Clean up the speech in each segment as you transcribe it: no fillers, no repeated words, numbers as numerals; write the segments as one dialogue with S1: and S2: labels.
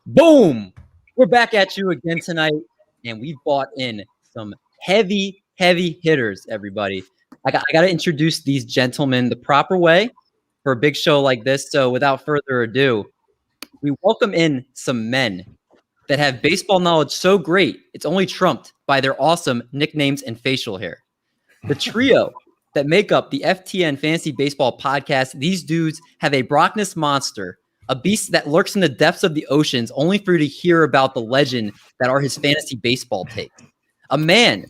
S1: Boom! We're back at you again tonight, and we've brought in some heavy hitters, everybody. I got to introduce these gentlemen the proper way for a big show like this. So without further ado, we welcome in some men that have baseball knowledge so great, it's only trumped by their awesome nicknames and facial hair. The trio that make up the FTN Fantasy Baseball podcast, these dudes have a Brocness Monster, a beast that lurks in the depths of the oceans, only for you to hear about the legend that are his fantasy baseball takes. A man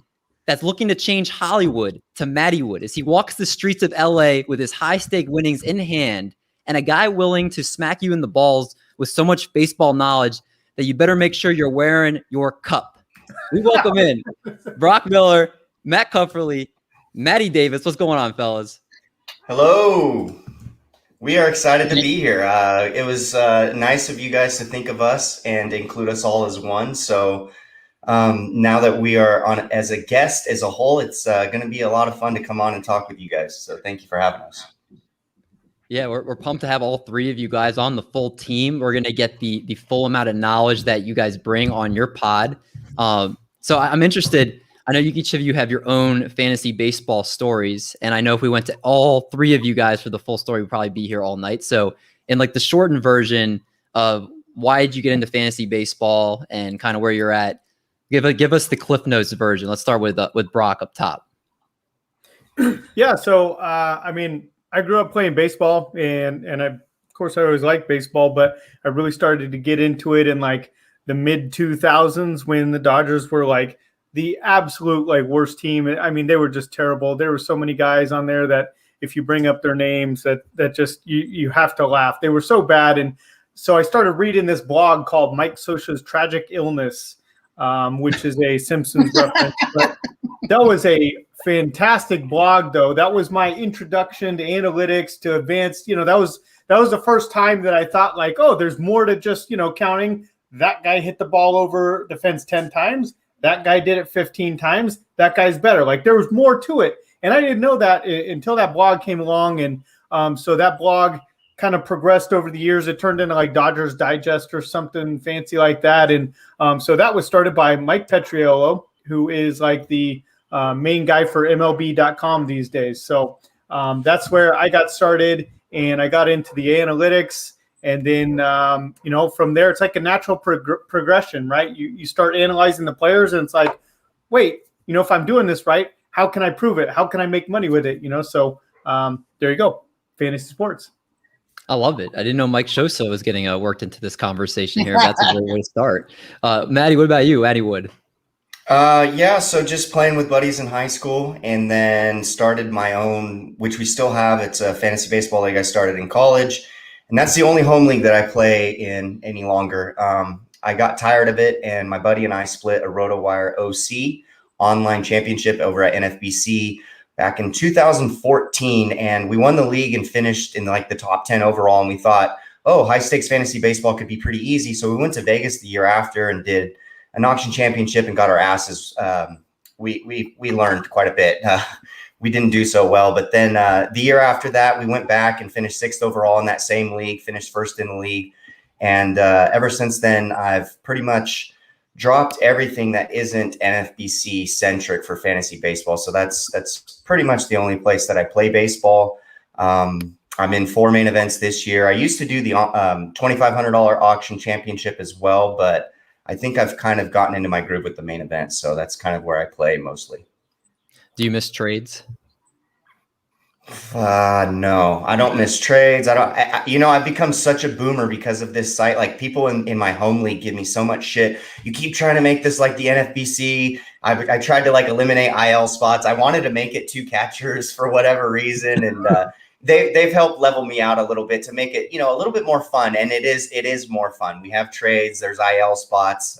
S1: that's looking to change Hollywood to Mattywood as he walks the streets of LA with his high-stake winnings in hand, and a guy willing to smack you in the balls with so much baseball knowledge that you better make sure you're wearing your cup. We welcome in Brock Miller, Matt Cufferly, Matty Davis. What's going on, fellas?
S2: Hello. We are excited to be here. It was nice of you guys to think of us and include us all as one. So now that we are on as a guest as a whole, it's going to be a lot of fun to come on and talk with you guys. So thank you for having us.
S1: Yeah, we're pumped to have all three of you guys on the full team. We're going to get the full amount of knowledge that you guys bring on your pod. So I'm interested. I know each of you have your own fantasy baseball stories. And I know if we went to all three of you guys for the full story, we'd probably be here all night. So in like the shortened version of why did you get into fantasy baseball and kind of where you're at, give us the Cliff Notes version. Let's start with Brock up top.
S3: Yeah. So, I grew up playing baseball and of course I always liked baseball, but I really started to get into it in like the mid 2000s when the Dodgers were like the absolute like worst team. I mean, they were just terrible. There were so many guys on there that if you bring up their names that just you have to laugh. They were so bad. And so I started reading this blog called Mike Scioscia's Tragic Illness, which is a Simpsons reference. But that was a fantastic blog, though. That was my introduction to analytics, to advanced. That was the first time that I thought like, oh, there's more to just counting. That guy hit the ball over the fence 10 times. That guy did it 15 times. That guy's better. Like there was more to it, and I didn't know that until that blog came along. And so that blog kind of progressed over the years. It turned into like Dodgers Digest or something fancy like that. And so that was started by Mike Petriello, who is like the main guy for MLB.com these days. So that's where I got started, and I got into the analytics. And then, from there, it's like a natural progression, right? You start analyzing the players, and it's like, wait, if I'm doing this right, how can I prove it? How can I make money with it? So there you go, fantasy sports.
S1: I love it. I didn't know Mike Scioscia was getting worked into this conversation here. That's a great way to start. Matty, what about you, Mattywood?
S2: So just playing with buddies in high school, and then started my own, which we still have. It's a fantasy baseball league I started in college. And that's the only home league that I play in any longer. I got tired of it, and my buddy and I split a RotoWire OC online championship over at NFBC back in 2014. And we won the league and finished in like the top 10 overall. And we thought, oh, high stakes fantasy baseball could be pretty easy. So we went to Vegas the year after and did an auction championship and got our asses. We learned quite a bit. We didn't do so well, but then the year after that, we went back and finished 6th overall in that same league, finished 1st in the league. And ever since then, I've pretty much dropped everything that isn't NFBC centric for fantasy baseball. So that's pretty much the only place that I play baseball. I'm in 4 main events this year. I used to do the $2,500 auction championship as well, but I think I've kind of gotten into my groove with the main event. So that's kind of where I play mostly.
S1: Do you miss trades?
S2: No, I don't miss trades. I've become such a boomer because of this site. Like people in my home league give me so much shit. You keep trying to make this like the NFBC. I tried to like eliminate IL spots. I wanted to make it 2 catchers for whatever reason. And they've helped level me out a little bit to make it, a little bit more fun. And it is more fun. We have trades, there's IL spots.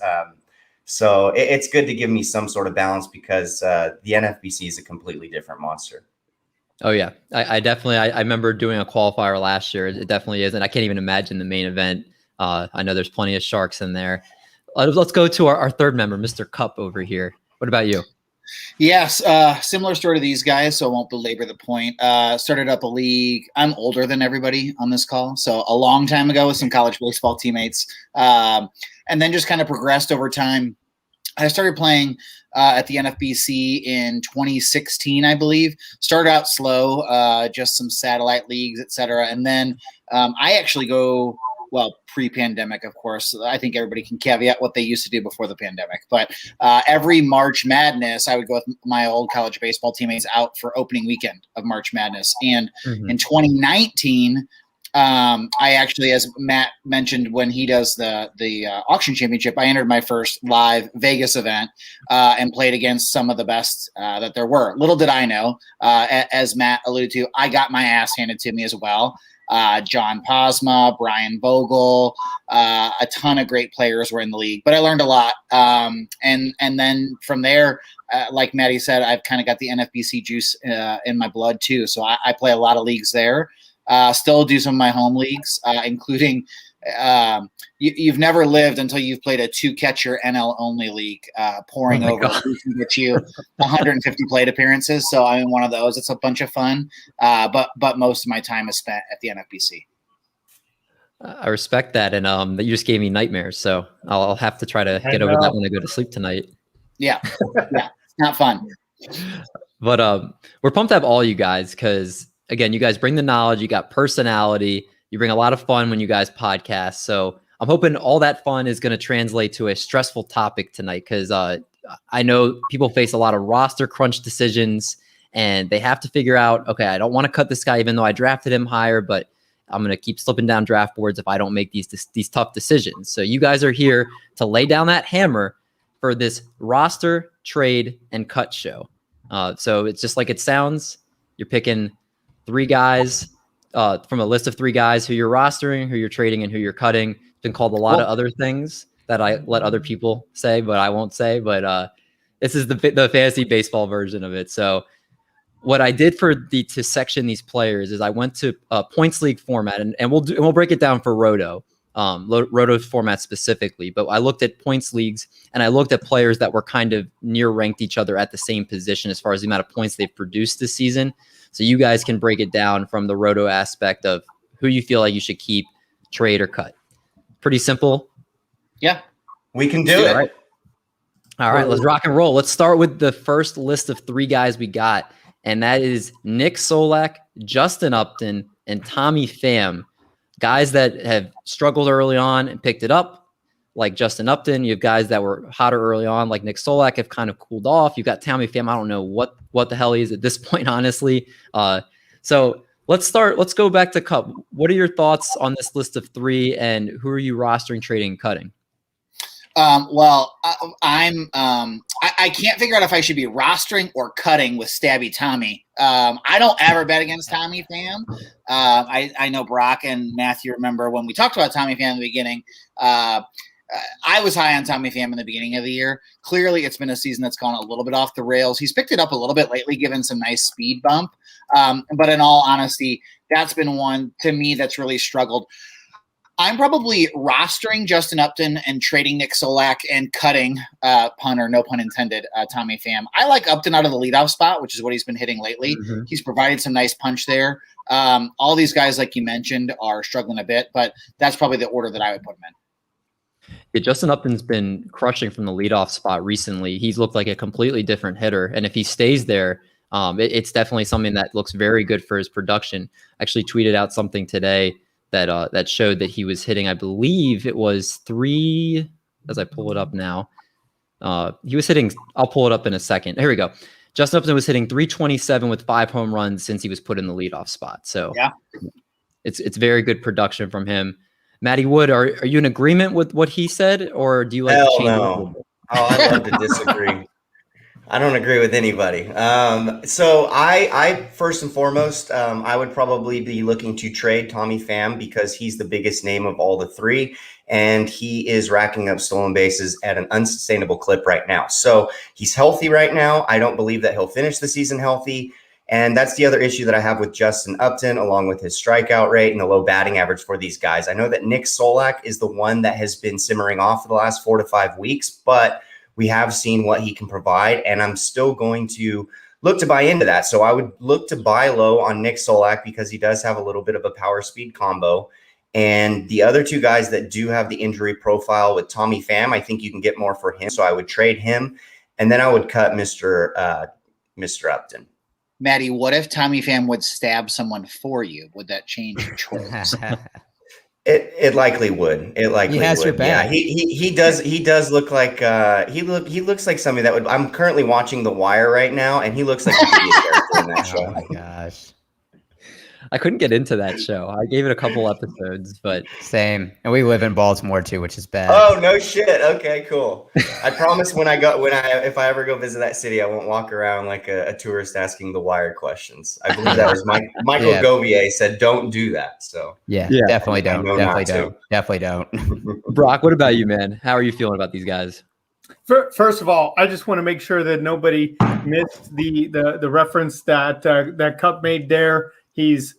S2: So it's good to give me some sort of balance because the NFBC is a completely different monster.
S1: Oh yeah, I definitely. I remember doing a qualifier last year. It definitely is, and I can't even imagine the main event. I know there's plenty of sharks in there. Let's go to our third member, Mr. Cup over here. What about you?
S4: Yes, similar story to these guys, so I won't belabor the point. Started up a league. I'm older than everybody on this call, so a long time ago with some college baseball teammates, and then just kind of progressed over time. I started playing at the NFBC in 2016, I believe. Started out slow, just some satellite leagues, et cetera. And then I actually go, well, pre-pandemic, of course. I think everybody can caveat what they used to do before the pandemic. But every March Madness, I would go with my old college baseball teammates out for opening weekend of March Madness. And in 2019, I actually, as Matt mentioned, when he does the auction championship, I entered my first live Vegas event and played against some of the best that there were. Little did I know, as Matt alluded to, I got my ass handed to me as well. John Posma, Brian Vogel, a ton of great players were in the league, but I learned a lot. And then from there, like Matty said, I've kind of got the NFBC juice in my blood too. So I play a lot of leagues there. Still do some of my home leagues, including you've never lived until you've played a 2-catcher NL only league, pouring over who can get you 150 plate appearances. So I'm in one of those. It's a bunch of fun, but most of my time is spent at the NFBC.
S1: I respect that, and you just gave me nightmares. So I'll have to try to get over that when I go to sleep tonight.
S4: Yeah, not fun.
S1: But we're pumped to have all you guys because, again, you guys bring the knowledge, you got personality, you bring a lot of fun when you guys podcast. So I'm hoping all that fun is going to translate to a stressful topic tonight because I know people face a lot of roster crunch decisions and they have to figure out, okay, I don't want to cut this guy even though I drafted him higher, but I'm going to keep slipping down draft boards if I don't make these tough decisions. So you guys are here to lay down that hammer for this roster, trade, and cut show. So it's just like it sounds. You're picking 3 guys from a list of 3 guys who you're rostering, who you're trading, and who you're cutting. It's been called a lot of other things that I let other people say, but I won't say. But this is the fantasy baseball version of it. So what I did to section these players is I went to a points league format, and we'll break it down for Roto, Roto's format specifically. But I looked at points leagues, and I looked at players that were kind of near ranked each other at the same position as far as the amount of points they've produced this season. So you guys can break it down from the Roto aspect of who you feel like you should keep, trade, or cut. Pretty simple.
S2: Yeah, we can do it.
S1: All right, let's rock and roll. Let's start with the first list of 3 guys we got, and that is Nick Solak, Justin Upton, and Tommy Pham. Guys that have struggled early on and picked it up, like Justin Upton. You have guys that were hotter early on, like Nick Solak, have kind of cooled off. You've got Tommy Pham. I don't know what the hell he is at this point, honestly. So let's go back to Cup. What are your thoughts on this list of 3, and who are you rostering, trading, and cutting?
S4: I can't figure out if I should be rostering or cutting with Stabby Tommy. I don't ever bet against Tommy Pham. I know Brock and Matthew remember when we talked about Tommy Pham in the beginning. I was high on Tommy Pham in the beginning of the year. Clearly, it's been a season that's gone a little bit off the rails. He's picked it up a little bit lately, given some nice speed bump. But in all honesty, that's been one to me that's really struggled. I'm probably rostering Justin Upton and trading Nick Solak and cutting, pun or no pun intended, Tommy Pham. I like Upton out of the leadoff spot, which is what he's been hitting lately. Mm-hmm. He's provided some nice punch there. All these guys, like you mentioned, are struggling a bit, but that's probably the order that I would put them in.
S1: Yeah, Justin Upton's been crushing from the leadoff spot recently. He's looked like a completely different hitter, and if he stays there, it's definitely something that looks very good for his production. I actually tweeted out something today that showed that he was hitting, I believe it was 3, as I pull it up now. He was hitting, I'll pull it up in a second. Here we go. Justin Upton was hitting 327 with 5 home runs since he was put in the leadoff spot. So yeah, it's very good production from him. Mattywood, are you in agreement with what he said, or do you like to change
S2: it? Oh, I love to disagree. I don't agree with anybody. So I first and foremost, I would probably be looking to trade Tommy Pham because he's the biggest name of all the 3, and he is racking up stolen bases at an unsustainable clip right now. So he's healthy right now. I don't believe that he'll finish the season healthy. And that's the other issue that I have with Justin Upton, along with his strikeout rate and the low batting average for these guys. I know that Nick Solak is the one that has been simmering off for the last 4 to 5 weeks, but we have seen what he can provide, and I'm still going to look to buy into that. So I would look to buy low on Nick Solak because he does have a little bit of a power speed combo. And the other two guys that do have the injury profile with Tommy Pham, I think you can get more for him. So I would trade him, and then I would cut Mr. Upton.
S4: Matty, what if Tommy Pham would stab someone for you? Would that change your choice?
S2: It likely would. It likely
S5: he has
S2: would.
S5: Your back.
S2: Yeah, he does look like he looks like somebody that would. I'm currently watching The Wire right now, and he looks like he could be a character in that show.
S5: Oh my gosh.
S1: I couldn't get into that show. I gave it a couple episodes, but
S5: Same. And we live in Baltimore too, which is bad.
S2: Oh, no shit. Okay, cool. I promise if I ever go visit that city, I won't walk around like a tourist asking The Wire questions. I believe that was Michael
S5: Yeah.
S2: Govier said, don't do that. So
S5: Yeah,
S1: Yeah.
S5: definitely don't.
S2: I know
S5: Definitely
S2: not to.
S5: don't. Definitely don't.
S1: Brock, what about you, man? How are you feeling about these guys?
S3: First of all, I just want to make sure that nobody missed the reference that that Cup made there. He's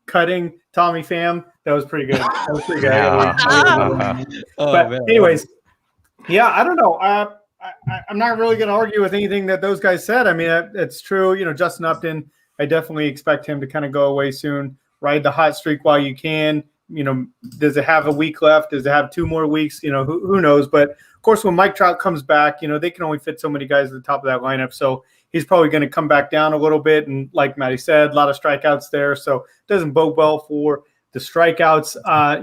S3: cutting Tommy Pham. That was pretty good. That was pretty good. But anyways, yeah, I don't know. I'm not really going to argue with anything that those guys said. I mean, it's true. You know, Justin Upton, I definitely expect him to kind of go away soon. Ride the hot streak while you can. You know, does it have a week left? Does it have 2 more weeks? You know, who knows? But of course, when Mike Trout comes back, you know, they can only fit so many guys at the top of that lineup. So he's probably going to come back down a little bit. And like Matty said, a lot of strikeouts there. So it doesn't bode well for the strikeouts.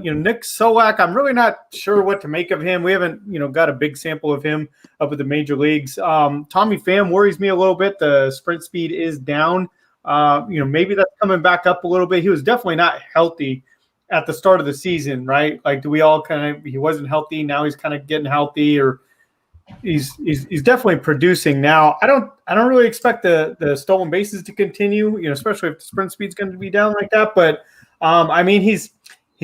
S3: You know, Nick Solak, I'm really not sure what to make of him. We haven't, you know, got a big sample of him up at the major leagues. Tommy Pham worries me a little bit. The sprint speed is down. You know, maybe that's coming back up a little bit. He was definitely not healthy at the start of the season, right? Like, do we all he wasn't healthy. Now he's kind of getting healthy, or he's definitely producing now. I don't really expect the stolen bases to continue, you know, especially if the sprint speed's going to be down like that. But I mean, he's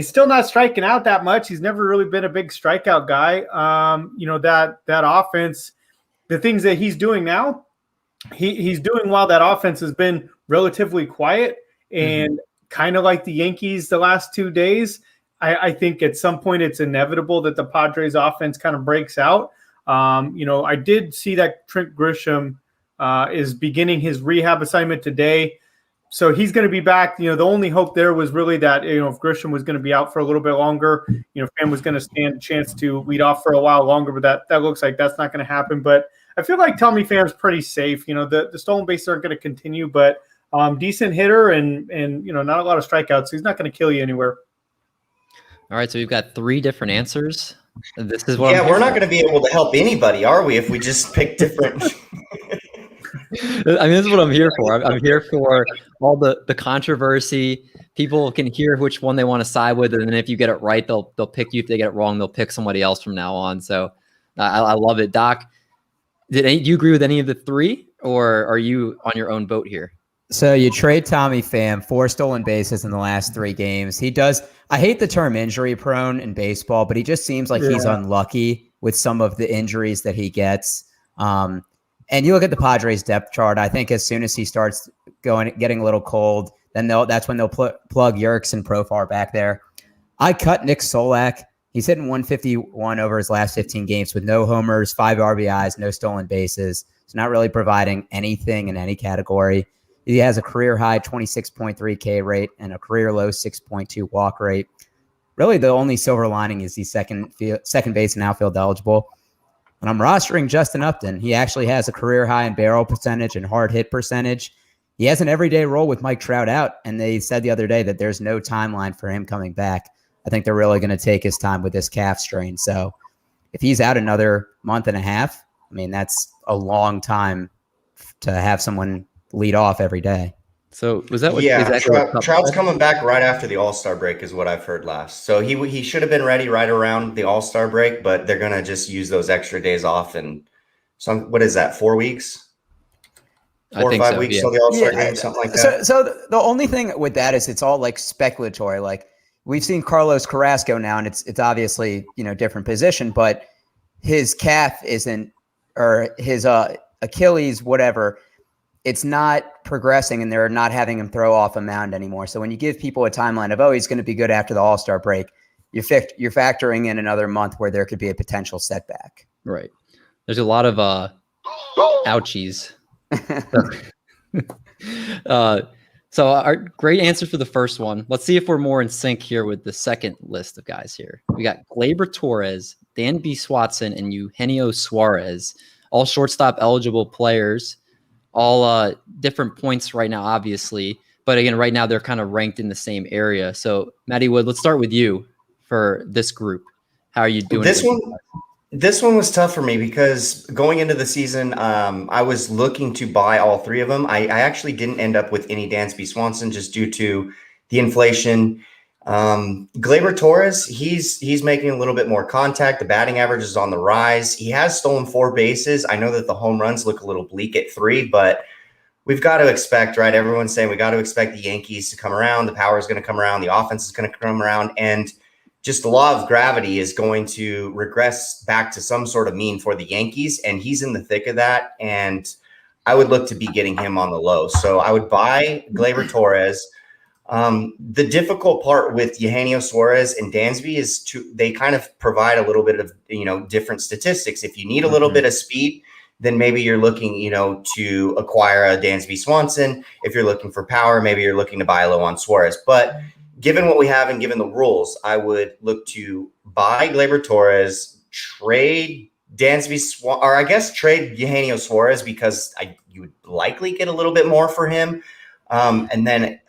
S3: still not striking out that much. He's never really been a big strikeout guy. You know, that offense, the things that he's doing now, he's doing while that offense has been relatively quiet and kind of like the Yankees the last 2 days. I think at some point it's inevitable that the Padres offense kind of breaks out. You know, I did see that Trent Grisham is beginning his rehab assignment today. So he's going to be back. You know, the only hope there was really that, you know, if Grisham was going to be out for a little bit longer, you know, Pham was going to stand a chance to lead off for a while longer, but that looks like that's not going to happen. But I feel like Tommy Pham's pretty safe. You know, the stolen bases aren't going to continue, but decent hitter and, you know, not a lot of strikeouts. So he's not going to kill you anywhere.
S1: All right, so we've got 3 different answers. This is what
S2: we're not going to be able to help anybody, are we, if we just pick different
S1: I mean, this is what I'm here for. I'm here for all the controversy. People can hear which one they want to side with, and then if you get it right, they'll pick you. If they get it wrong, they'll pick somebody else from now on. So I love it. Doc, do you agree with any of the 3, or are you on your own boat here?
S5: So you trade Tommy Pham, 4 stolen bases in the last 3 games. He does. I hate the term injury prone in baseball, but he just seems like he's unlucky with some of the injuries that he gets. And you look at the Padres depth chart. I think as soon as he starts getting a little cold, then that's when they'll plug Yerkes and Profar back there. I cut Nick Solak. He's hitting 151 over his last 15 games with no homers, 5 RBIs, no stolen bases. He's not really providing anything in any category. He has a career high 26.3 K rate and a career low 6.2 walk rate. Really, the only silver lining is he's second base and outfield eligible. When I'm rostering Justin Upton, he actually has a career high in barrel percentage and hard hit percentage. He has an everyday role with Mike Trout out, and they said the other day that there's no timeline for him coming back. I think they're really going to take his time with this calf strain. So if he's out another month and a half, I mean, that's a long time to have someone lead off every day.
S1: So was that what?
S2: Yeah,
S1: exactly
S2: Trout's coming back right after the All-Star break is what I've heard last. So he should have been ready right around the All-Star break, but they're going to just use those extra days off. And what is that, 4 weeks? 4 or 5 weeks till the All-Star game, something like that.
S5: So the only thing with that is it's all like speculatory. Like we've seen Carlos Carrasco now, and it's obviously, you know, different position, but his calf isn't, or his Achilles, whatever, it's not progressing, and they're not having him throw off a mound anymore. So when you give people a timeline of, he's going to be good after the All-Star break, you're factoring in another month where there could be a potential setback.
S1: Right. There's a lot of ouchies. So our great answer for the first one. Let's see if we're more in sync here with the second list of guys here. We got Gleyber Torres, Dan B. Swatson, and Eugenio Suarez, all shortstop eligible players, all different points right now, obviously. But again, right now they're kind of ranked in the same area. So Mattywood, let's start with you for this group. How are you doing?
S2: This one was tough for me because going into the season, I was looking to buy all three of them. I actually didn't end up with any Dansby Swanson just due to the inflation. Gleyber Torres, he's making a little bit more contact. The batting average is on the rise. He has stolen 4 bases. I know that the home runs look a little bleak at 3, but we've got to expect, right? Everyone's saying we got to expect the Yankees to come around. The power is going to come around. The offense is going to come around. And just the law of gravity is going to regress back to some sort of mean for the Yankees, and he's in the thick of that. And I would look to be getting him on the low. So I would buy Gleyber Torres. The difficult part with Eugenio Suarez and Dansby is they kind of provide a little bit of, different statistics. If you need a little bit of speed, then maybe you're looking, to acquire a Dansby Swanson. If you're looking for power, maybe you're looking to buy low on Suarez. But given what we have and given the rules, I would look to buy Gleyber Torres, trade trade Eugenio Suarez because you would likely get a little bit more for him. And then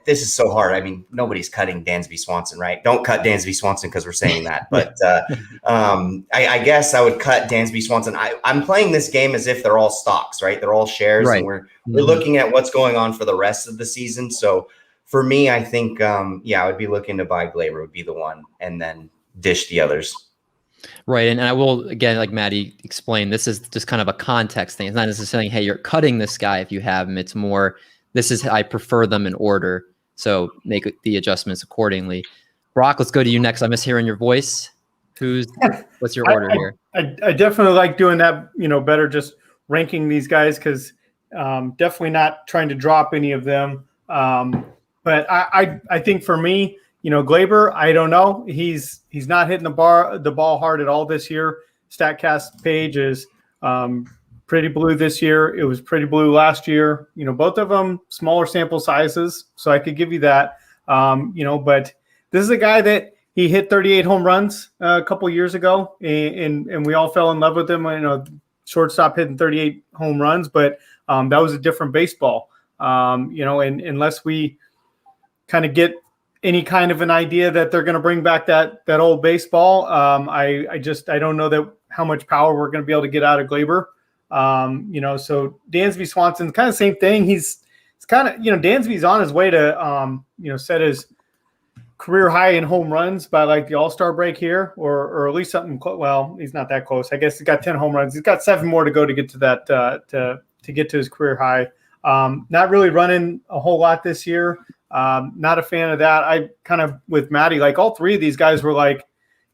S2: this is so hard. I mean, nobody's cutting Dansby Swanson, right? Don't cut Dansby Swanson because we're saying that. But I guess I would cut Dansby Swanson. I'm playing this game as if they're all stocks, right? They're all shares, right. And we're looking at what's going on for the rest of the season. So for me, I think, I would be looking to buy Gleyber would be the one and then dish the others.
S1: Right. And I will, again, like Matty explained, this is just kind of a context thing. It's not necessarily, hey, you're cutting this guy if you have him. It's more, this is, I prefer them in order. So make the adjustments accordingly. Brock, let's go to you next. I miss hearing your voice. What's your order here?
S3: I definitely like doing that, better just ranking these guys because definitely not trying to drop any of them. But I think for me, Gleyber, I don't know. He's not hitting the ball hard at all this year. StatCast page is pretty blue this year. It was pretty blue last year. Both of them smaller sample sizes, so I could give you that. But this is a guy that he hit 38 home runs a couple years ago, and we all fell in love with him. Shortstop hitting 38 home runs, but that was a different baseball. And unless we kind of get any kind of an idea that they're going to bring back that old baseball. I don't know how much power we're going to be able to get out of Gleyber. So Dansby Swanson's kind of same thing. It's kind of, Dansby's on his way to, set his career high in home runs by like the All-Star break here, or at least something. Well, he's not that close. I guess he's got 10 home runs. He's got 7 more to go to get to that, to get to his career high. Not really running a whole lot this year. Not a fan of that. I kind of with Matty, like all 3 of these guys were like,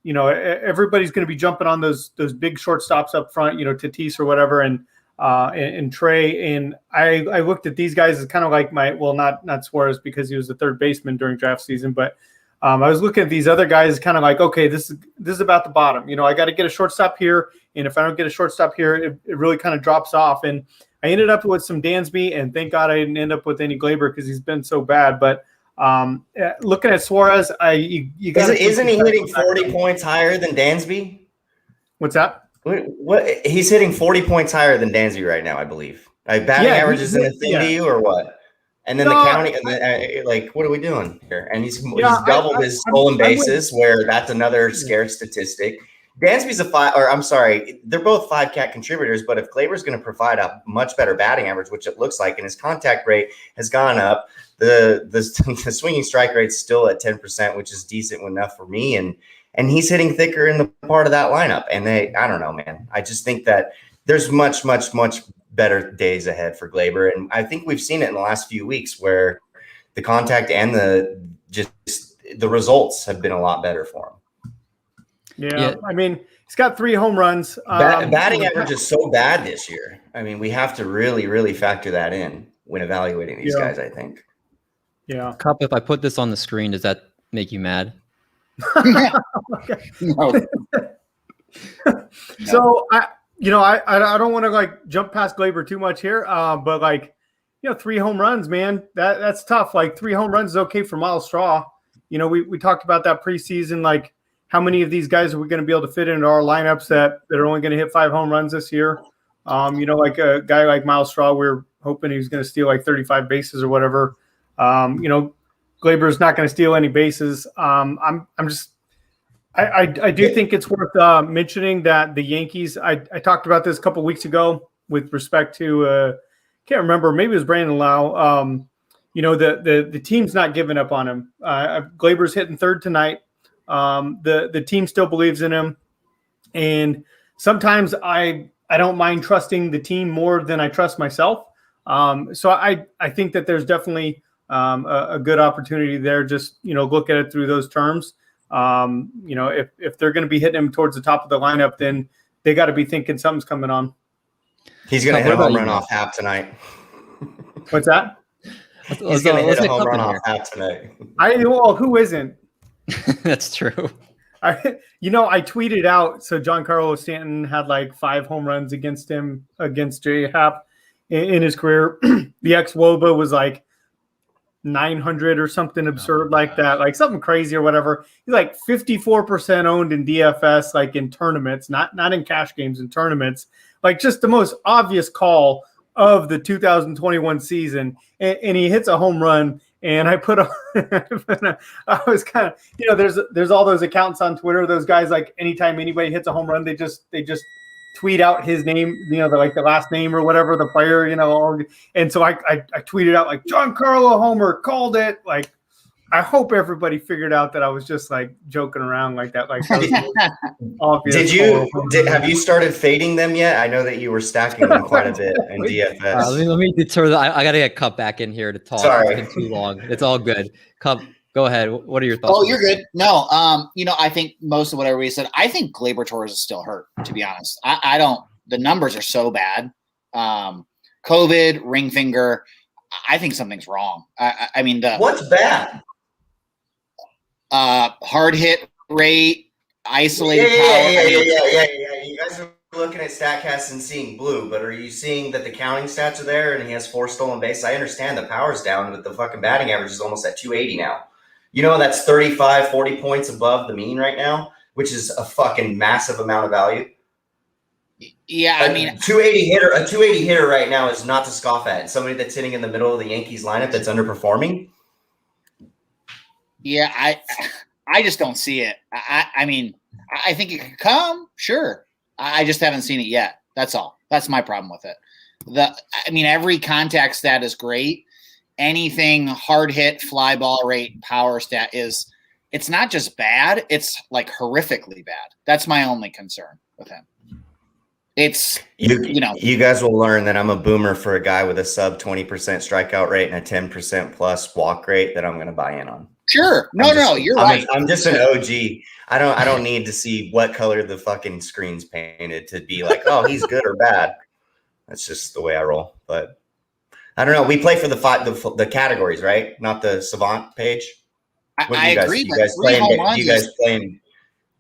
S3: everybody's going to be jumping on those big shortstops up front, Tatis or whatever, and Trey. And I looked at these guys as kind of like not Suarez because he was the third baseman during draft season, but I was looking at these other guys kind of like, okay, this is about the bottom. I got to get a shortstop here, and if I don't get a shortstop here, it really kind of drops off. And I ended up with some Dansby, and thank God I didn't end up with any Gleyber because he's been so bad. But looking at Suarez, you got
S2: isn't he hitting 40 points higher than Dansby?
S3: What's that?
S2: What he's hitting 40 points higher than Dansby right now, I believe. Batting averages in the thing to you or what? And then the county, what are we doing here? And he's doubled his stolen bases, where that's another scare statistic. Dansby's they're both 5-cat contributors, but if Gleyber's going to provide a much better batting average, which it looks like, and his contact rate has gone up, the swinging strike rate's still at 10%, which is decent enough for me, and he's hitting thicker in the part of that lineup. And I don't know, man. I just think that there's much, much, much better days ahead for Gleyber, and I think we've seen it in the last few weeks where the contact and the results have been a lot better for him.
S3: Yeah, I mean, he's got 3 home runs.
S2: Batting average is so bad this year. I mean, we have to really, really factor that in when evaluating these guys, I think.
S3: Yeah.
S1: Cup, if I put this on the screen, does that make you mad?
S3: No. So, I don't want to like jump past Glaber too much here, but like 3 home runs, man, that's tough. Like 3 home runs is okay for Miles Straw. We talked about that preseason, like how many of these guys are we going to be able to fit into our lineups that are only going to hit 5 home runs this year? Like a guy like Miles Straw, we're hoping he's going to steal like 35 bases or whatever. Glaber's not going to steal any bases. I do think it's worth mentioning that the Yankees, I talked about this a couple weeks ago with respect to, can't remember, maybe it was Brandon Lau. The team's not giving up on him. Glaber's hitting 3rd tonight. The team still believes in him. And sometimes I don't mind trusting the team more than I trust myself. So I think that there's definitely a good opportunity there. Just, look at it through those terms. If they're going to be hitting him towards the top of the lineup, then they got to be thinking something's coming on.
S2: He's going to hit a home run off Hap tonight.
S3: What's that?
S2: He's going to hit a home run off Hap tonight.
S3: Who isn't?
S1: That's true.
S3: I tweeted out, so Giancarlo Stanton had like 5 home runs against J Hap in his career. The ex-Woba was like 900 or something absurd like that, like something crazy or whatever. He's like 54% owned in DFS, like in tournaments, not in cash games, in tournaments. Like just the most obvious call of the 2021 season, and he hits a home run. And I put I was kind of, there's all those accounts on Twitter, those guys, like anytime anybody hits a home run, they just tweet out his name, the last name or whatever, the player, and so I tweeted out like Giancarlo Homer called it. Like, I hope everybody figured out that I was just like joking around like that. Like, that obvious.
S2: Have you started fading them yet? I know that you were stacking them quite a bit in DFS.
S1: Let me deter that. I got to get Cup back in here to talk.
S2: Sorry.
S1: It's been too long. It's all good. Cup, go ahead. What are your thoughts?
S4: Oh, you're good. No, I think most of what everybody said. I think Glaber Torres is still hurt, to be honest. I don't. The numbers are so bad. COVID, ring finger. I think something's wrong. I mean,
S2: what's bad?
S4: Hard hit rate, isolated power.
S2: Yeah. You guys are looking at StatCast and seeing blue, but are you seeing that the counting stats are there and he has 4 stolen bases? I understand the power's down, but the fucking batting average is almost at 280 now. That's 35, 40 points above the mean right now, which is a fucking massive amount of value.
S4: Yeah, I mean,
S2: a 280 hitter right now is not to scoff at. Somebody that's sitting in the middle of the Yankees lineup that's underperforming.
S4: Yeah, I just don't see it. I mean, I think it could come, sure. I just haven't seen it yet. That's all. That's my problem with it. Every contact stat is great. Anything hard hit, fly ball rate, power stat it's not just bad, it's like horrifically bad. That's my only concern with him. It's you guys will learn that I'm a boomer for a guy with a sub 20% strikeout rate and a 10% plus walk rate that I'm going to buy in on. Sure. You're right.
S2: I'm just an OG. I don't need to see what color the fucking screen's painted to be like, oh, he's good or bad. That's just the way I roll. But I don't know. We play for the categories, right? Not the Savant page.
S4: I agree.
S2: You guys playing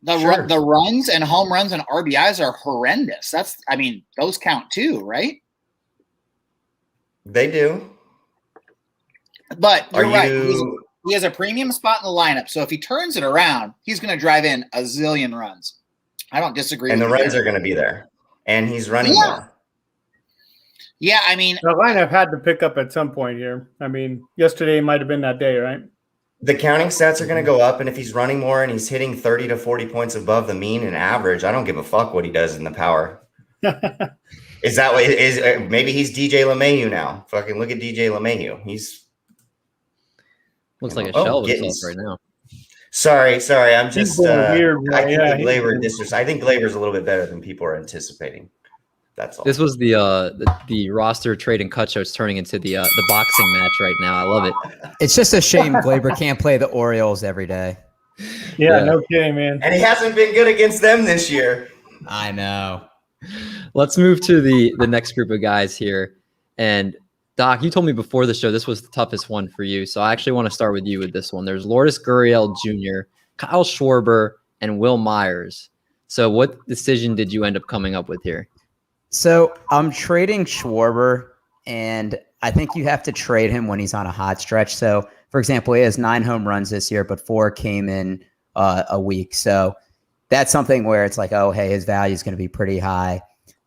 S4: the runs and home runs and RBIs are horrendous. Those count too, right?
S2: They do.
S4: But you're right. He has a premium spot in the lineup. So if he turns it around, he's going to drive in a zillion runs. I don't disagree.
S2: And the runs are going to be there. And he's running more.
S4: Yeah, I mean,
S3: the lineup had to pick up at some point here. I mean, yesterday might have been that day, right?
S2: The counting stats are going to go up, and if he's running more and he's hitting 30 to 40 points above the mean and average, I don't give a fuck what he does in the power. Is that what is? Maybe he's DJ LeMahieu now. Fucking look at DJ LeMahieu. He's
S1: looks like a shell of himself right now.
S2: Sorry. I'm just
S3: weird.
S2: I think I think Glaber's a little bit better than people are anticipating. That's all.
S1: This was the roster trade and cut show. It's turning into the boxing match right now. I love it.
S5: It's just a shame Glaber can't play the Orioles every day.
S3: Yeah, no kidding, man.
S2: And he hasn't been good against them this year.
S5: I know.
S1: Let's move to the next group of guys here. And Doc, you told me before the show this was the toughest one for you. So I actually want to start with you with this one. There's Lourdes Gurriel Jr., Kyle Schwarber, and Will Myers. So what decision did you end up coming up with here?
S5: So I'm trading Schwarber, and I think you have to trade him when he's on a hot stretch. So, for example, he has 9 home runs this year, but 4 came in a week. So that's something where it's like, oh, hey, his value is going to be pretty high.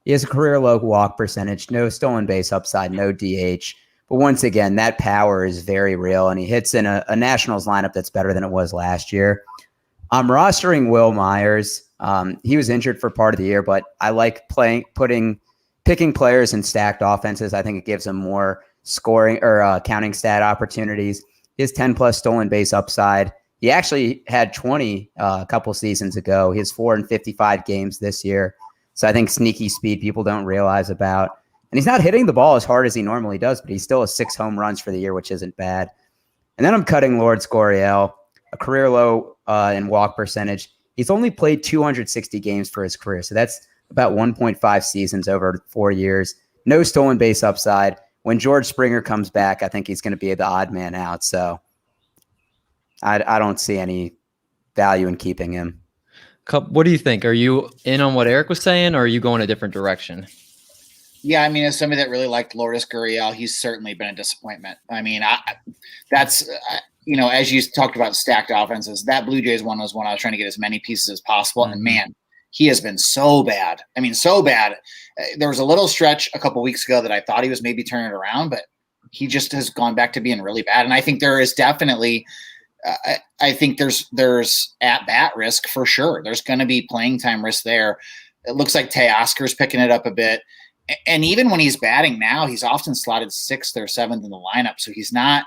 S5: He has a career low walk percentage, no stolen base upside, no DH. But once again, that power is very real, and he hits in a Nationals lineup that's better than it was last year. I'm rostering Will Myers. He was injured for part of the year, but I like picking players in stacked offenses. I think it gives him more scoring or counting stat opportunities. He has 10 plus stolen base upside. He actually had 20 a couple seasons ago. He has 4 in 55 games this year. So I think sneaky speed people don't realize about. And he's not hitting the ball as hard as he normally does, but he still has 6 home runs for the year, which isn't bad. And then I'm cutting Lourdes Gurriel, a career low in walk percentage. He's only played 260 games for his career. So that's about 1.5 seasons over 4 years. No stolen base upside. When George Springer comes back, I think he's going to be the odd man out. So I don't see any value in keeping him.
S1: What do you think? Are you in on what Eric was saying, or are you going a different direction?
S4: Yeah, I mean, as somebody that really liked Lourdes Gurriel, he's certainly been a disappointment. I mean, as you talked about stacked offenses, that Blue Jays one was one I was trying to get as many pieces as possible. Mm-hmm. And man, he has been so bad. I mean, so bad. There was a little stretch a couple weeks ago that I thought he was maybe turning it around, but he just has gone back to being really bad. And I think there is definitely I think there's at bat risk for sure. There's going to be playing time risk there. It looks like Teoscar's picking it up a bit. And even when he's batting now, he's often slotted 6th or 7th in the lineup. So he's not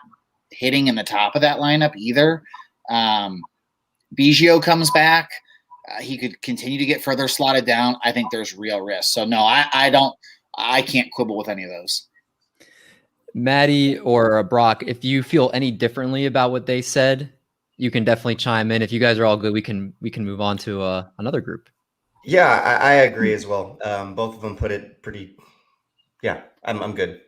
S4: hitting in the top of that lineup either. Biggio comes back. He could continue to get further slotted down. I think there's real risk. So no, I can't quibble with any of those.
S1: Matty or Brock, if you feel any differently about what they said, you can definitely chime in. If you guys are all good, we can move on to another group.
S2: Yeah, I agree as well. Both of them put it pretty. Yeah, I'm good.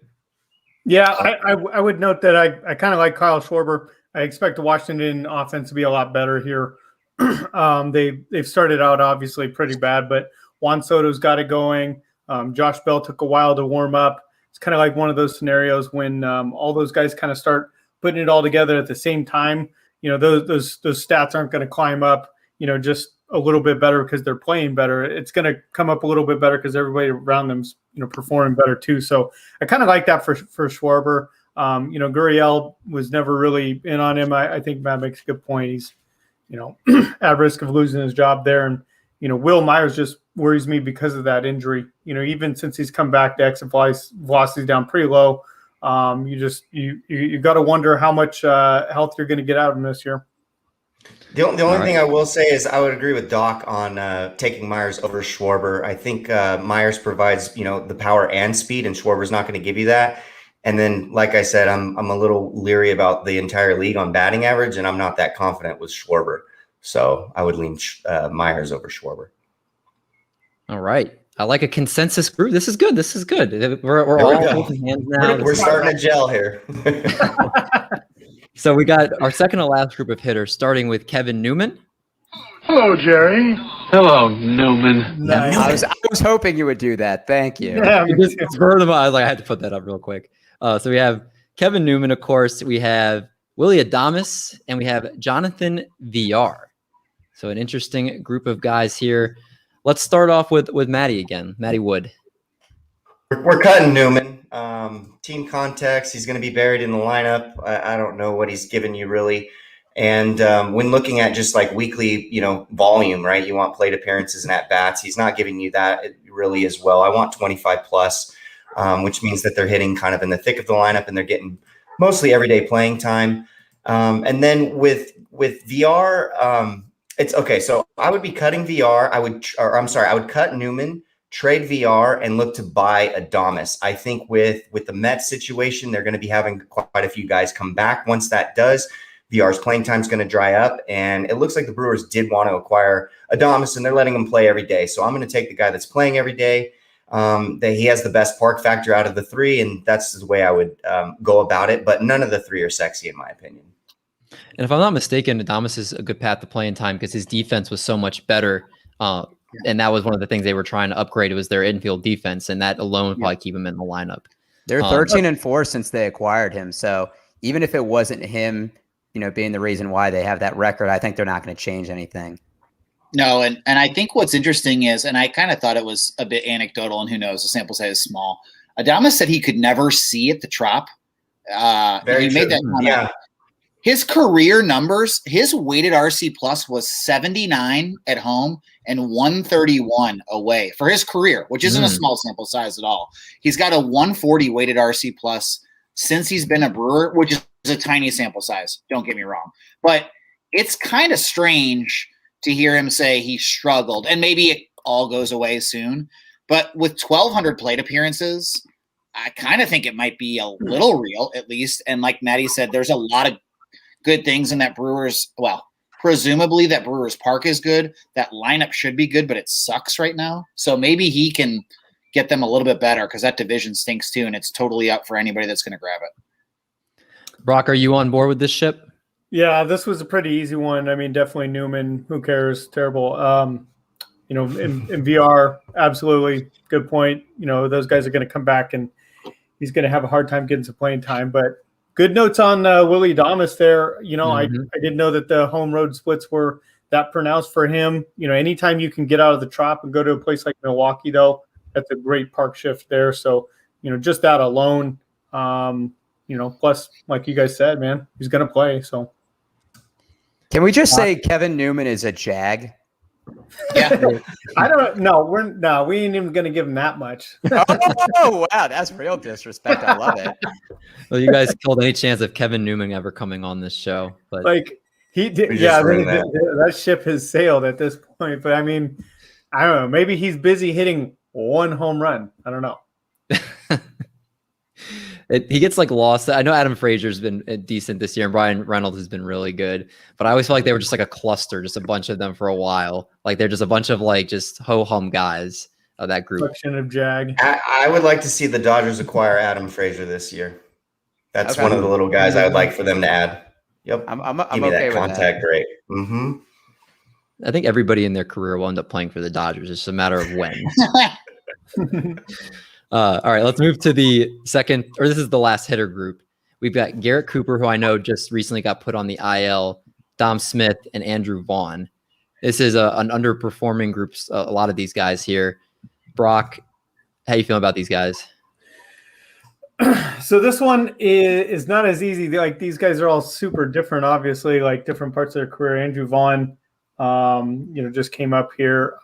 S3: Yeah, I would note that I kind of like Kyle Schwarber. I expect the Washington offense to be a lot better here. They've started out obviously pretty bad, but Juan Soto's got it going. Josh Bell took a while to warm up. It's kind of like one of those scenarios when all those guys kind of start putting it all together at the same time. You know, those stats aren't going to climb up, just a little bit better because they're playing better. It's going to come up a little bit better because everybody around them's, performing better too. So I kind of like that for Schwarber. Gurriel was never really in on him. I think Matt makes a good point. He's, at risk of losing his job there. And, Will Myers just worries me because of that injury. Even since he's come back, the exit velocity down pretty low. You got to wonder how much health you're going to get out of him this year.
S2: The only thing I will say is I would agree with Doc on taking Myers over Schwarber. I think Myers provides, the power and speed, and Schwarber's not going to give you that. And then, like I said, I'm a little leery about the entire league on batting average, and I'm not that confident with Schwarber. So I would lean Myers over Schwarber.
S1: All right. I like a consensus group. This is good. We're all holding hands now.
S2: We're starting to gel here.
S1: So we got our second to last group of hitters, starting with Kevin Newman.
S6: Hello, Jerry. Hello, Newman.
S5: Nice. I was hoping you would do that. Thank you.
S3: Yeah,
S1: I was like, I had to put that up real quick. So we have Kevin Newman, of course. We have Willy Adames, and we have Jonathan VR. So an interesting group of guys here. Let's start off with Matty again. Mattywood.
S2: We're cutting Newman. Team context, he's going to be buried in the lineup. I don't know what he's given you really. And when looking at just like weekly, volume, right? You want plate appearances and at bats. He's not giving you that really as well. I want 25 plus, which means that they're hitting kind of in the thick of the lineup and they're getting mostly everyday playing time. And then with VR, it's okay. So I would be cutting VR. I would cut Newman, trade VR, and look to buy Adames. I think with the Mets situation, they're going to be having quite a few guys come back. Once that does, VR's playing time is going to dry up, and it looks like the Brewers did want to acquire Adames, and they're letting him play every day. So I'm going to take the guy that's playing every day. That he has the best park factor out of the three, and that's the way I would go about it. But none of the three are sexy, in my opinion.
S1: And if I'm not mistaken, Adames is a good path to playing time because his defense was so much better and that was one of the things they were trying to upgrade. It was their infield defense, and that alone would probably keep him in the lineup.
S5: They're 13-4 since they acquired him. So even if it wasn't him, being the reason why they have that record, I think they're not going to change anything.
S4: No, and I think what's interesting is, and I kind of thought it was a bit anecdotal, and who knows, the sample size is small. Adamas said he could never see at the Trop. He made that comment.
S2: Yeah.
S4: His career numbers, his weighted RC plus was 79 at home and 131 away for his career, which isn't a small sample size at all. He's got a 140 weighted RC plus since he's been a Brewer, which is a tiny sample size. Don't get me wrong. But it's kind of strange to hear him say he struggled, and maybe it all goes away soon. But with 1,200 plate appearances, I kind of think it might be a little real, at least. And like Matty said, there's a lot of good things in that Brewers. Well, presumably that Brewers Park is good. That lineup should be good, but it sucks right now. So maybe he can get them a little bit better, because that division stinks too, and it's totally up for anybody that's going to grab it.
S1: Brock, are you on board with this ship?
S3: Yeah, this was a pretty easy one. I mean, definitely Newman. Who cares? Terrible. In VR, absolutely good point. Those guys are going to come back, and he's going to have a hard time getting some playing time. But good notes on Willie Adames there. I didn't know that the home road splits were that pronounced for him. Anytime you can get out of the Trop and go to a place like Milwaukee, though, that's a great park shift there. So, just that alone, plus, like you guys said, man, he's going to play. So,
S5: can we just say Kevin Newman is a Jag?
S4: Yeah.
S3: I don't know. We ain't even going to give him that much.
S5: Oh, wow. That's real disrespect. I love it.
S1: Well, you guys killed any chance of Kevin Newman ever coming on this show. But
S3: he did. Yeah, that ship has sailed at this point. But I mean, I don't know. Maybe he's busy hitting one home run. I don't know.
S1: He gets lost. I know Adam Frazier's been decent this year, and Brian Reynolds has been really good. But I always felt like they were just a cluster, just a bunch of them for a while. They're just a bunch of just ho-hum guys of that group.
S3: Collection of Jag.
S2: I would like to see the Dodgers acquire Adam Frazier this year. That's one of the little guys I would like for them to add. Yep.
S5: I'm
S2: Give me
S5: okay
S2: that
S5: with
S2: contact
S5: that.
S2: rate. Mm-hmm.
S1: I think everybody in their career will end up playing for the Dodgers. It's just a matter of when. All right, let's move to the second, or this is the last hitter group. We've got Garrett Cooper, who I know just recently got put on the IL, Dom Smith, and Andrew Vaughn. This is an underperforming group, a lot of these guys here. Brock, how you feeling about these guys?
S3: So this one is not as easy. These guys are all super different, obviously, different parts of their career. Andrew Vaughn, just came up here.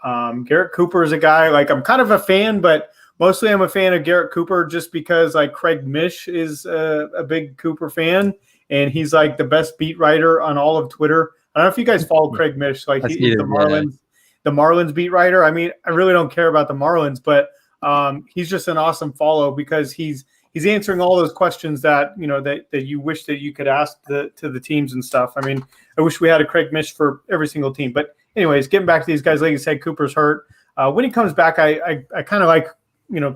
S3: Garrett Cooper is a guy, I'm kind of a fan, but mostly I'm a fan of Garrett Cooper just because Craig Mish is a big Cooper fan, and he's the best beat writer on all of Twitter. I don't know if you guys follow Craig Mish, he's the Marlins beat writer. I mean, I really don't care about the Marlins, but he's just an awesome follow because he's answering all those questions that that you wish that you could ask to the teams and stuff. I mean, I wish we had a Craig Mish for every single team. But anyways, getting back to these guys, like you said, Cooper's hurt. When he comes back, I kind of like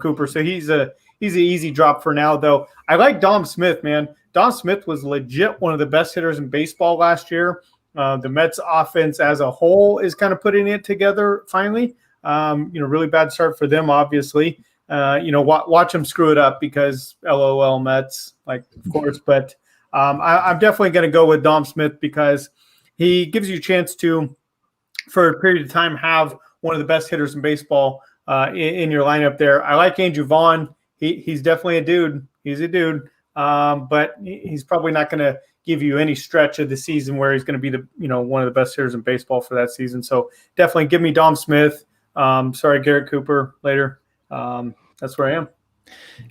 S3: Cooper, so he's an easy drop for now. Though I like Dom Smith, man. Dom Smith was legit one of the best hitters in baseball last year. The Mets offense as a whole is kind of putting it together finally. Really bad start for them, obviously. Watch them screw it up because LOL Mets, of course. But I'm definitely going to go with Dom Smith because he gives you a chance to, for a period of time, have one of the best hitters in baseball in your lineup there. I like Andrew Vaughn. He's definitely a dude. He's a dude. But he's probably not going to give you any stretch of the season where he's going to be one of the best hitters in baseball for that season. So definitely give me Dom Smith. Sorry, Garrett Cooper later. That's where I am.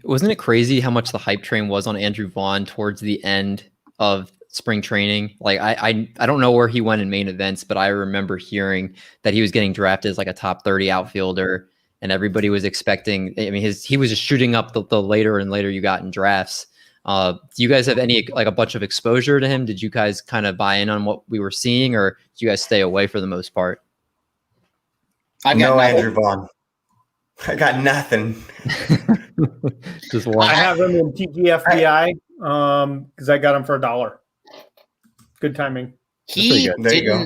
S1: Wasn't it crazy how much the hype train was on Andrew Vaughn towards the end of spring training? I don't know where he went in main events, but I remember hearing that he was getting drafted as a top 30 outfielder, and everybody was expecting. I mean, he was just shooting up the later and later you got in drafts. Do you guys have any a bunch of exposure to him? Did you guys kind of buy in on what we were seeing, or did you guys stay away for the most part?
S2: Andrew Vaughn. I got nothing.
S1: Just one.
S3: I have him in TGFBI because I got him for $1. Good timing.
S4: He
S2: there you go.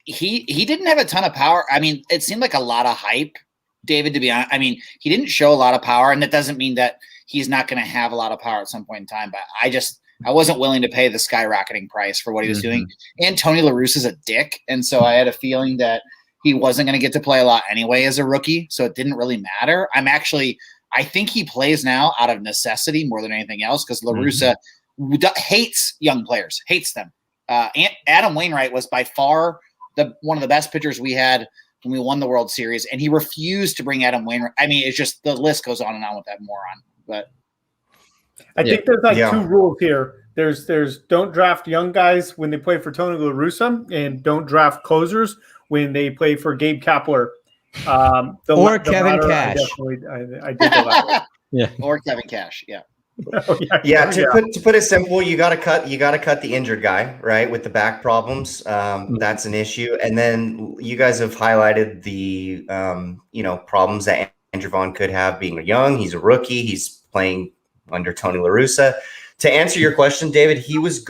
S4: he didn't have a ton of power. I mean, it seemed like a lot of hype, David, to be honest. I mean, he didn't show a lot of power, and that doesn't mean that he's not going to have a lot of power at some point in time. But I wasn't willing to pay the skyrocketing price for what he was doing. And Tony La Russa is a dick, and so I had a feeling that he wasn't going to get to play a lot anyway as a rookie, so it didn't really matter. I think he plays now out of necessity more than anything else because La Russa hates young players, hates them. Adam Wainwright was by far one of the best pitchers we had when we won the World Series, and he refused to bring Adam Wainwright. I mean, it's just the list goes on and on with that moron. But
S3: I think there's two rules here. There's don't draft young guys when they play for Tony La Russa, and don't draft closers when they play for Gabe Kapler.
S5: Or Kevin Cash.
S3: I did the latter.
S1: Yeah.
S4: Or Kevin Cash. Yeah.
S2: To put it simple, you got to cut the injured guy, right, with the back problems. That's an issue. And then you guys have highlighted the problems that Andrew Vaughn could have being young. He's a rookie. He's playing under Tony La Russa. To answer your question, David, he was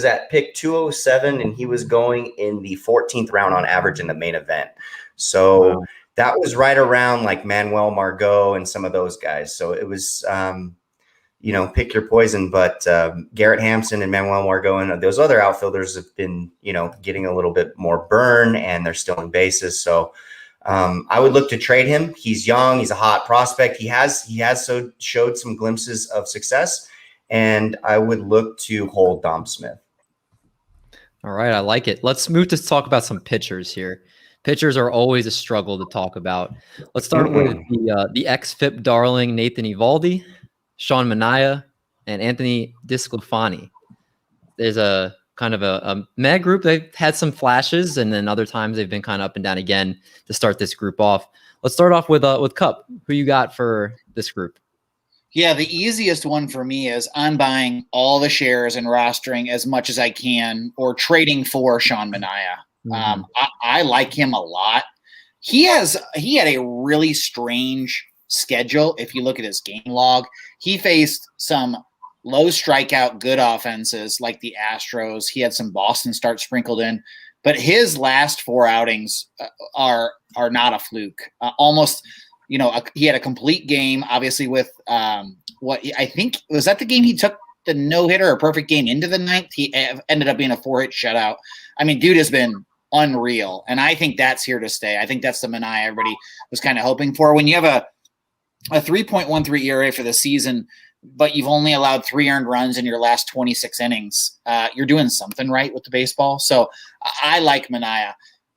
S2: at pick 207 and he was going in the 14th round on average in the main event. So that was right around like Manuel Margot and some of those guys. So it was, pick your poison. But Garrett Hampson and Manuel Margot and those other outfielders have been, getting a little bit more burn, and they're stealing bases. So I would look to trade him. He's young. He's a hot prospect. He has showed some glimpses of success, and I would look to hold Dom Smith.
S1: All right, I like it. Let's move to talk about some pitchers here. Pitchers are always a struggle to talk about. Let's start with the ex-FIP darling Nathan Eovaldi, Sean Manaea, and Anthony DeSclafani. There's a kind of a mad group that had some flashes, and then other times they've been kind of up and down again to start this group off. Let's start off with Cup. Who you got for this group?
S4: Yeah, the easiest one for me is I'm buying all the shares and rostering as much as I can, or trading for Sean Manaea. I like him a lot. He had a really strange schedule. If you look at his game log, he faced some low strikeout, good offenses like the Astros. He had some Boston starts sprinkled in, but his last 4 outings are not a fluke. Almost, he had a complete game, obviously with I think was that the game he took the no-hitter or perfect game into the ninth. He ended up being a 4-hit shutout. I mean, dude has been unreal, and I think that's here to stay. I think that's the Manaea everybody was kind of hoping for. When you have a 3.13 ERA for the season, but you've only allowed 3 earned runs in your last 26 innings, you're doing something right with the baseball. So I like Manaea.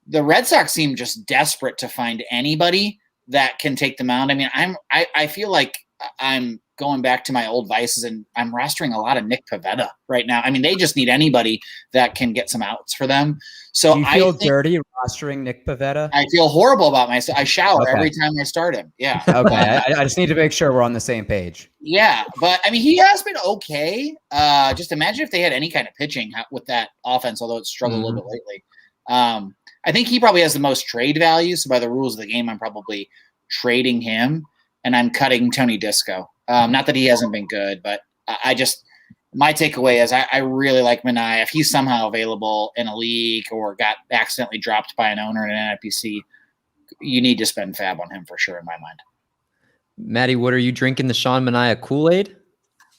S4: The Red Sox seem just desperate to find anybody that can take the mound. I mean, I feel like I'm going back to my old vices, and I'm rostering a lot of Nick Pivetta right now. I mean, they just need anybody that can get some outs for them. So
S5: do you feel dirty rostering Nick Pivetta?
S4: I feel horrible about myself. I shower every time I start him. Yeah.
S5: Okay. I just need to make sure we're on the same page.
S4: Yeah. But I mean, he has been okay. Just imagine if they had any kind of pitching with that offense, although it's struggled a little bit lately. I think he probably has the most trade value. So by the rules of the game, I'm probably trading him, and I'm cutting Tony Disco. Not that he hasn't been good, but my takeaway is I really like Manaea. If he's somehow available in a league or got accidentally dropped by an owner in an NFPC, you need to spend fab on him for sure, in my mind.
S1: Mattywood, are you drinking the Sean Manaea Kool-Aid?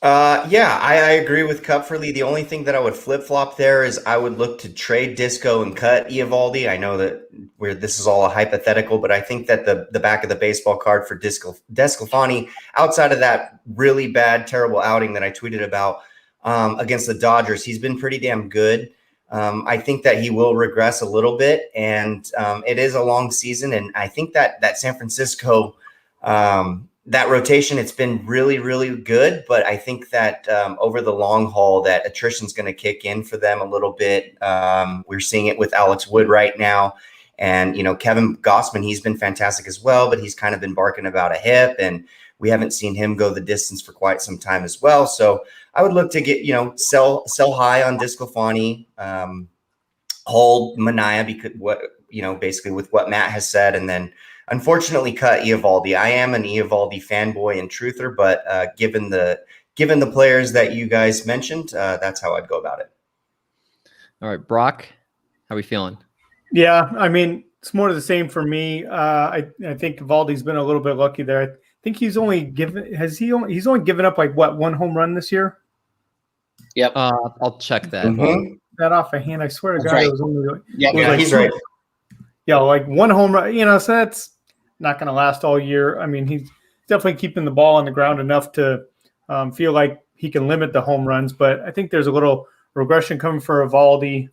S2: Yeah, I agree with Cupferly. The only thing that I would flip-flop there is I would look to trade Disco and cut Eovaldi. I know that this is all a hypothetical, but I think that the back of the baseball card for DeSclafani, outside of that really bad, terrible outing that I tweeted about against the Dodgers, he's been pretty damn good. I think that he will regress a little bit, and it is a long season, and I think that San Francisco that rotation, it's been really, really good, but I think that over the long haul, that attrition is going to kick in for them a little bit. We're seeing it with Alex Wood right now, and Kevin Gossman, he's been fantastic as well, but he's kind of been barking about a hip, and we haven't seen him go the distance for quite some time as well. So I would look to get sell high on DeSclafani, hold Manaea because basically with what Matt has said, and then unfortunately cut Eovaldi. I am an Eovaldi fanboy and truther, but given the players that you guys mentioned, that's how I'd go about it.
S1: All right, Brock, How are we feeling?
S3: Yeah, I mean, it's more of the same for me. I think Valdi's been a little bit lucky there. I think he's only given up like what, one home run this year?
S4: Yep.
S1: I'll check that.
S3: That off a hand, I swear to
S4: That's
S3: God,
S4: right.
S3: it was only
S2: Yeah, he's right.
S3: Yeah, like one home run, so that's not going to last all year. I mean, he's definitely keeping the ball on the ground enough to feel like he can limit the home runs. But I think there's a little regression coming for Evaldi.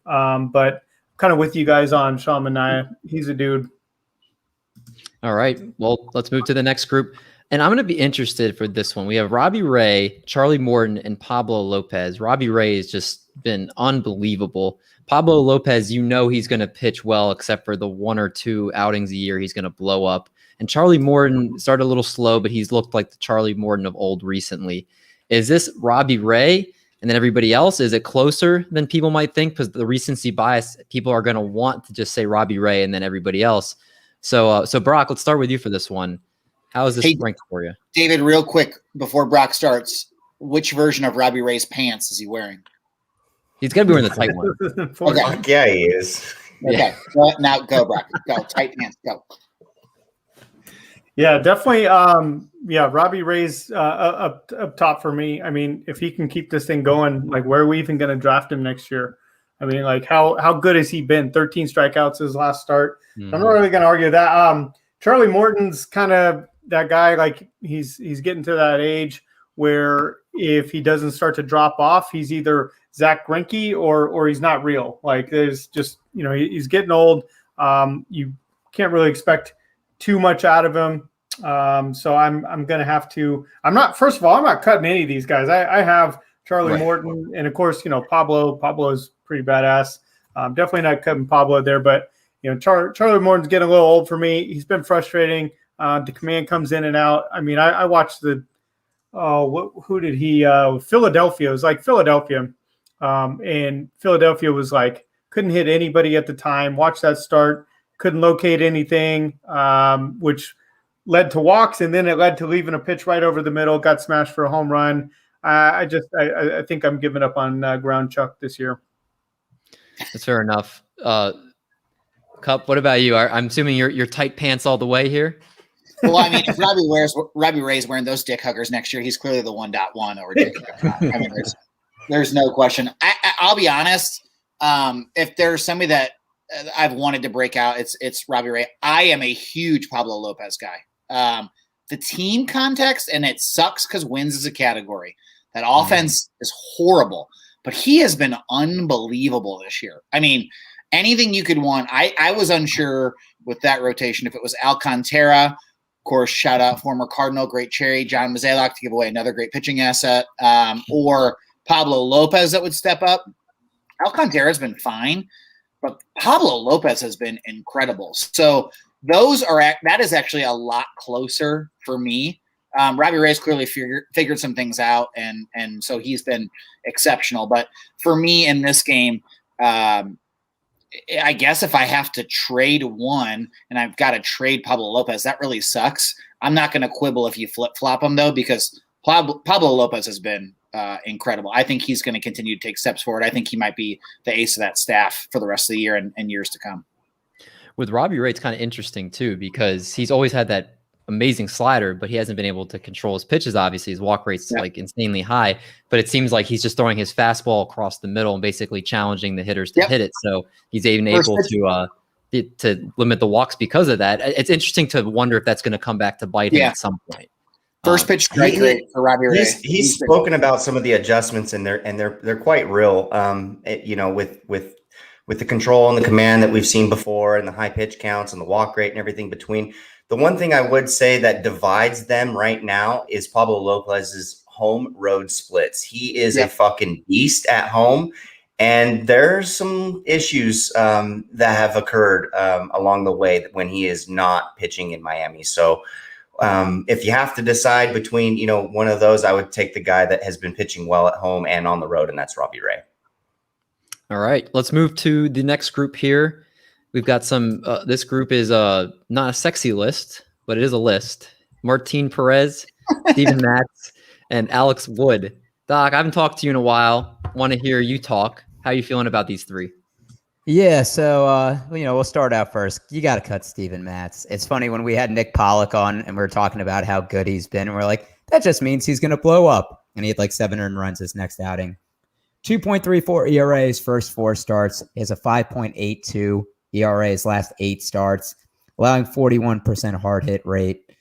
S3: But kind of with you guys on Sean Manaea. He's a dude.
S1: All right. Well, let's move to the next group. And I'm going to be interested for this one. We have Robbie Ray, Charlie Morton, and Pablo Lopez. Robbie Ray has just been unbelievable. Pablo Lopez, he's going to pitch well, except for the 1 or 2 outings a year. He's going to blow up. And Charlie Morton started a little slow, but he's looked like the Charlie Morton of old recently. Is this Robbie Ray and then everybody else? Is it closer than people might think? Because the recency bias, people are going to want to just say Robbie Ray and then everybody else. So Brock, let's start with you for this one. How is this ranked for you?
S4: David, real quick, before Brock starts, which version of Robbie Ray's pants is he wearing?
S1: He's going to be wearing the tight one.
S2: Okay. Yeah, he is.
S4: Okay. Well, now go, Brock. Go. Tight pants. Go.
S3: Yeah, definitely. Robbie Ray's up top for me. I mean, if he can keep this thing going, like, where are we even going to draft him next year? I mean, like, how good has he been? 13 strikeouts his last start. Mm-hmm. I'm not really going to argue that. Charlie Morton's kind of that guy. Like, he's getting to that age where if he doesn't start to drop off, he's either Zach Greinke or he's not real. Like, there's just, he's getting old. You can't really expect too much out of him. So I'm going to have to, I'm not cutting any of these guys. I have Charlie Morton and of course, Pablo is pretty badass. Definitely not cutting Pablo there, but Charlie Morton's getting a little old for me. He's been frustrating. The command comes in and out. I mean, I watched who did he, Philadelphia. It was like Philadelphia. And Philadelphia was like, couldn't hit anybody at the time. Watch that start. Couldn't locate anything, which led to walks, and then it led to leaving a pitch right over the middle. Got smashed for a home run. I think I'm giving up on ground chuck this year.
S1: That's fair enough. Cup, what about you? I'm assuming you're tight pants all the way here.
S4: Well, I mean, if Robbie Ray's wearing those dick huggers next year, he's clearly the 1.1 over dick hugger. I mean, there's no question. I'll be honest. If there's somebody that I've wanted to break out, it's Robbie Ray. I am a huge Pablo Lopez guy. The team context, and it sucks because wins is a category. That offense is horrible, but he has been unbelievable this year. I mean, anything you could want. I was unsure with that rotation if it was Alcantara, of course, shout out former Cardinal, great cherry, John Mozeliak to give away another great pitching asset, or Pablo Lopez that would step up. Alcantara's been fine, but Pablo Lopez has been incredible. So that is actually a lot closer for me. Robbie Ray's clearly figured some things out, and so he's been exceptional. But for me in this game, I guess if I have to trade one and I've got to trade Pablo Lopez, that really sucks. I'm not going to quibble if you flip-flop him, though, because Pablo Lopez has been incredible. I think he's going to continue to take steps forward. I think he might be the ace of that staff for the rest of the year and years to come.
S1: With Robbie Ray, it's kind of interesting, too, because he's always had that amazing slider, but he hasn't been able to control his pitches. Obviously, his walk rate's like insanely high, but it seems like he's just throwing his fastball across the middle and basically challenging the hitters to hit it. So he's even able to limit the walks because of that. It's interesting to wonder if that's going to come back to bite him at some point.
S4: First pitch strike rate for Robbie Ray.
S2: He's spoken about some of the adjustments, and they're quite real. With the control and the command that we've seen before, and the high pitch counts and the walk rate and everything between. The one thing I would say that divides them right now is Pablo Lopez's home road splits. He is a fucking beast at home, and there's some issues that have occurred along the way when he is not pitching in Miami. So if you have to decide between one of those, I would take the guy that has been pitching well at home and on the road, and that's Robbie Ray.
S1: All right, let's move to the next group here. We've got some, this group is not a sexy list, but it is a list. Martin Perez, Steven Matz, and Alex Wood. Doc, I haven't talked to you in a while. Want to hear you talk. How are you feeling about these three?
S5: Yeah, so we'll start out first. You got to cut Steven Matz. It's funny when we had Nick Pollock on and we are talking about how good he's been, and we're like, that just means he's going to blow up. And he had like 7 earned runs his next outing. 2.34 ERA his first 4 starts. He has a 5.82 ERA his last 8 starts, allowing 41% hard hit rate.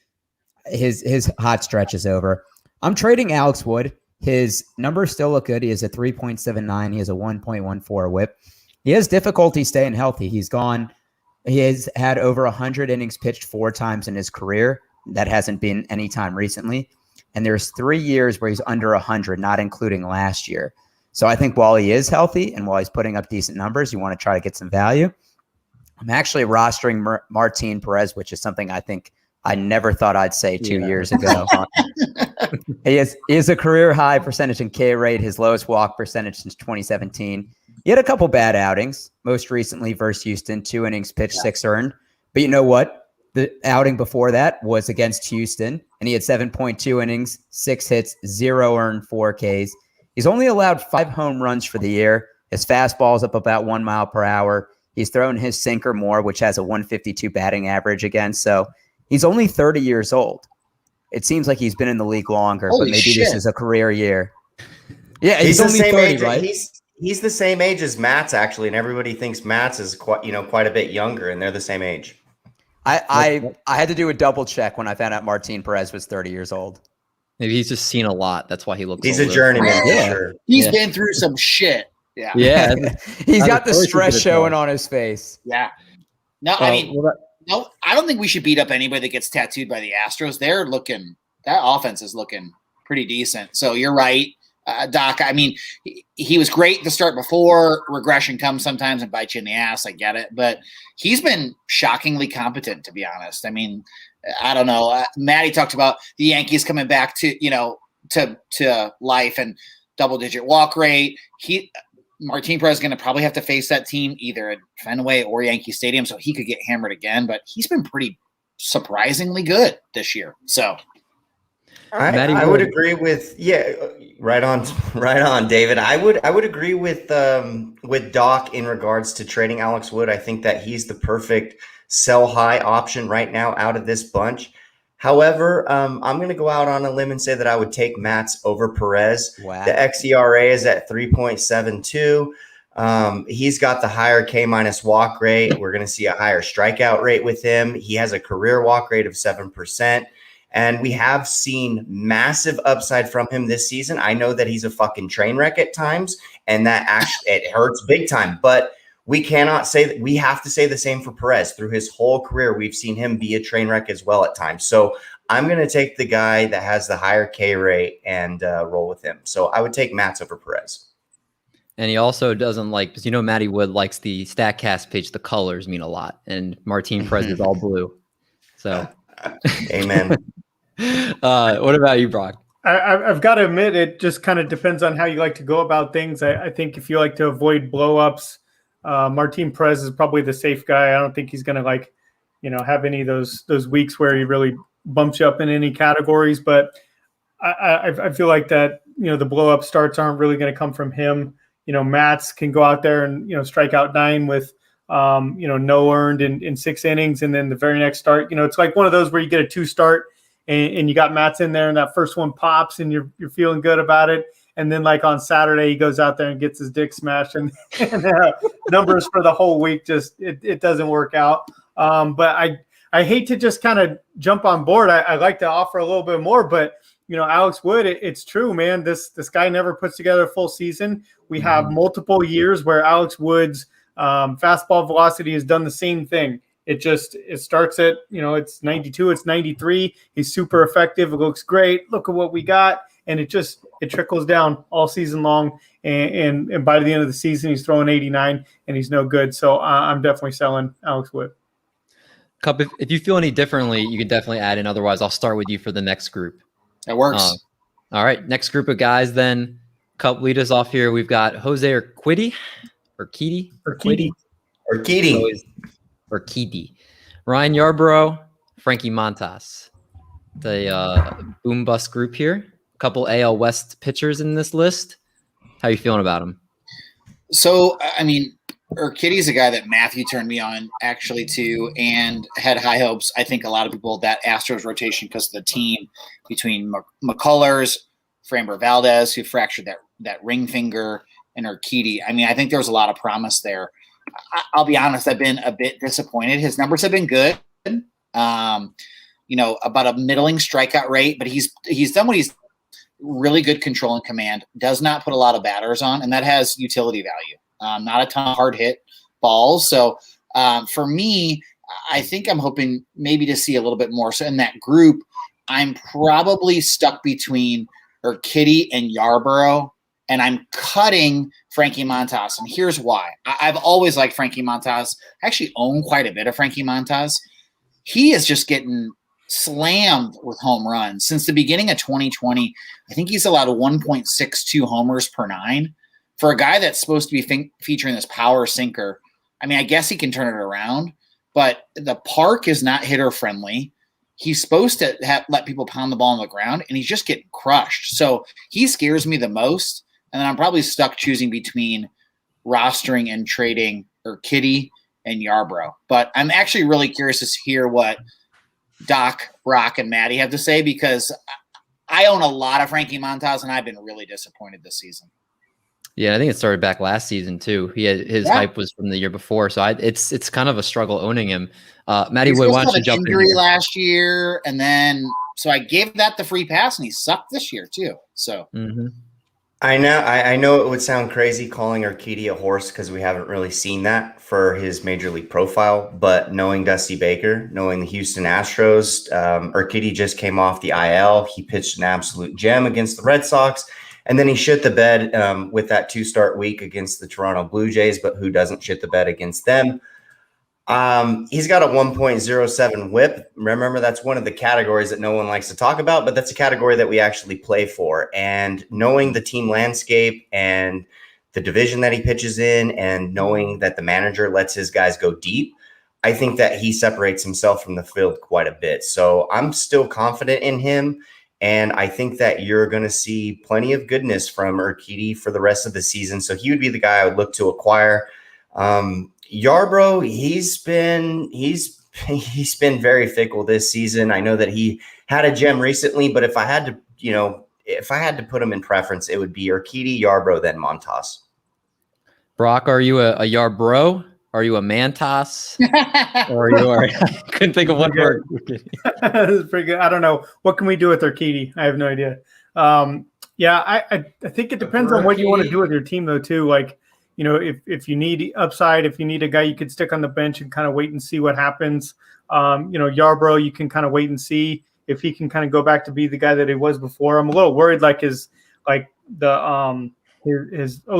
S5: His hot stretch is over. I'm trading Alex Wood. His numbers still look good. He has a 3.79. He has a 1.14 whip. He has difficulty staying healthy. He has had over 100 innings pitched 4 times in his career. That hasn't been any time recently. And there's 3 years where he's under 100, not including last year. So I think while he is healthy and while he's putting up decent numbers, you want to try to get some value. I'm actually rostering Martin Perez, which is something I think I never thought I'd say 2 years ago. He is a career high percentage in K rate, his lowest walk percentage since 2017. He had a couple bad outings, most recently versus Houston, 2 innings pitched, 6 earned. But you know what? The outing before that was against Houston, and he had 7.2 innings, 6 hits, 0 earned, 4 Ks. He's only allowed 5 home runs for the year. His fastball is up about 1 mile per hour. He's thrown his sinker more, which has a 152 batting average again. So he's only 30 years old. It seems like he's been in the league longer, but maybe this is a career year. Yeah, he's only 30, right?
S2: He's the same age as Matz, actually, and everybody thinks Matz is quite a bit younger, and they're the same age.
S5: I had to do a double check when I found out Martin Perez was 30 years old.
S1: Maybe he's just seen a lot. That's why he looks.
S2: He's
S1: older.
S2: a journeyman, for sure.
S4: He's been through some shit. Yeah.
S1: Yeah.
S5: He's got the stress showing on his face.
S4: Yeah. No, I mean, no, I don't think we should beat up anybody that gets tattooed by the Astros. That offense is looking pretty decent. So you're right, Doc. I mean, he was great to start before. Regression comes sometimes and bites you in the ass. I get it. But he's been shockingly competent, to be honest. I mean, I don't know. Matty talked about the Yankees coming back to life and double-digit walk rate. Martin Perez is going to probably have to face that team either at Fenway or Yankee Stadium, so he could get hammered again. But he's been pretty surprisingly good this year. So
S2: I would agree with right on, David. I would agree with Doc in regards to trading Alex Wood. I think that he's the perfect sell high option right now out of this bunch. However, I'm going to go out on a limb and say that I would take Matz over Perez.
S5: Wow.
S2: The xERA is at 3.72. He's got the higher K- walk rate. We're going to see a higher strikeout rate with him. He has a career walk rate of 7%. And we have seen massive upside from him this season. I know that he's a fucking train wreck at times, and that actually it hurts big time. But we cannot say that. We have to say the same for Perez. Through his whole career, we've seen him be a train wreck as well at times. So I'm going to take the guy that has the higher K rate and roll with him. So I would take Matz over Perez.
S1: And he also doesn't like, because Mattywood likes the StatCast page. The colors mean a lot, and Martin Perez is all blue. So,
S2: amen.
S1: What about you, Brock?
S3: I've got to admit, it just kind of depends on how you like to go about things. I think if you like to avoid blow-ups, Martin Perez is probably the safe guy. I don't think he's going to have any of those weeks where he really bumps you up in any categories. But I feel like that the blow-up starts aren't really going to come from him. Matz can go out there and strike out 9 with no earned in 6 innings, and then the very next start, it's like one of those where you get a 2 start. And you got Matz in there, and that first one pops, and you're feeling good about it. And then, like on Saturday, he goes out there and gets his dick smashed, and numbers for the whole week just it doesn't work out. But I hate to just kind of jump on board. I like to offer a little bit more, but Alex Wood, it's true, man. This guy never puts together a full season. We have multiple years where Alex Wood's fastball velocity has done the same thing. It starts at, it's 92, it's 93. He's super effective. It looks great. Look at what we got. And it trickles down all season long. And by the end of the season, he's throwing 89 and he's no good. So I'm definitely selling Alex Wood.
S1: Cup, if you feel any differently, you can definitely add in. Otherwise, I'll start with you for the next group.
S4: That works.
S1: All right. Next group of guys then. Cup, lead us off here. We've got Jose Urquidy. Ryan Yarbrough, Frankie Montas. The boom bust group here. A couple AL West pitchers in this list. How you feeling about them?
S4: So, I mean, Urquidy's a guy that Matthew turned me on actually to, and had high hopes. I think a lot of people that Astros rotation because of the team between McCullers, Framber Valdez, who fractured that ring finger, and Urquidy. I mean, I think there was a lot of promise there. I'll be honest, I've been a bit disappointed. His numbers have been good. About a middling strikeout rate, but he's done what he's really good control and command, does not put a lot of batters on, and that has utility value. Not a ton of hard hit balls. So for me, I think I'm hoping maybe to see a little bit more. So in that group, I'm probably stuck between Urquidy and Yarbrough, and I'm cutting Frankie Montas. And here's why. I've always liked Frankie Montas. I actually own quite a bit of Frankie Montas. He is just getting slammed with home runs. Since the beginning of 2020, I think he's allowed 1.62 homers per 9. For a guy that's supposed to be featuring this power sinker, I mean, I guess he can turn it around, but the park is not hitter friendly. He's supposed to let people pound the ball on the ground, and he's just getting crushed. So he scares me the most, and then I'm probably stuck choosing between rostering and trading Urquidy and Yarbrough. But I'm actually really curious to hear what Doc, Brock, and Matty have to say, because I own a lot of Frankie Montas, and I've been really disappointed this season.
S1: Yeah, I think it started back last season too. His hype was from the year before, so it's kind of a struggle owning him. Mattywood, why don't you jump in here?
S4: Last year, and then so I gave that the free pass, and he sucked this year too. So
S2: I know it would sound crazy calling Urquidy a horse because we haven't really seen that for his major league profile. But knowing Dusty Baker, knowing the Houston Astros, Urquidy just came off the IL. He pitched an absolute gem against the Red Sox. And then he shit the bed with that 2-start week against the Toronto Blue Jays, but who doesn't shit the bed against them? He's got a 1.07 whip. Remember, that's one of the categories that no one likes to talk about, but that's a category that we actually play for. And knowing the team landscape and the division that he pitches in, and knowing that the manager lets his guys go deep, I think that he separates himself from the field quite a bit. So I'm still confident in him. And I think that you're going to see plenty of goodness from Urquidy for the rest of the season. So he would be the guy I would look to acquire. Yarbrough, he's been very fickle this season. I know that he had a gem recently, but if I had to put him in preference, it would be Urquidy, Yarbrough, then Montas.
S1: Brock, are you a Yarbrough? Are you a Mantas? Or I couldn't think of one word.
S3: This is pretty good. I don't know. What can we do with Urquidy? I have no idea. I think it depends on what you want to do with your team, though, too. Like, if you need upside, if you need a guy you could stick on the bench and kind of wait and see what happens. Yarbrough, you can kind of wait and see if he can kind of go back to be the guy that he was before. I'm a little worried, his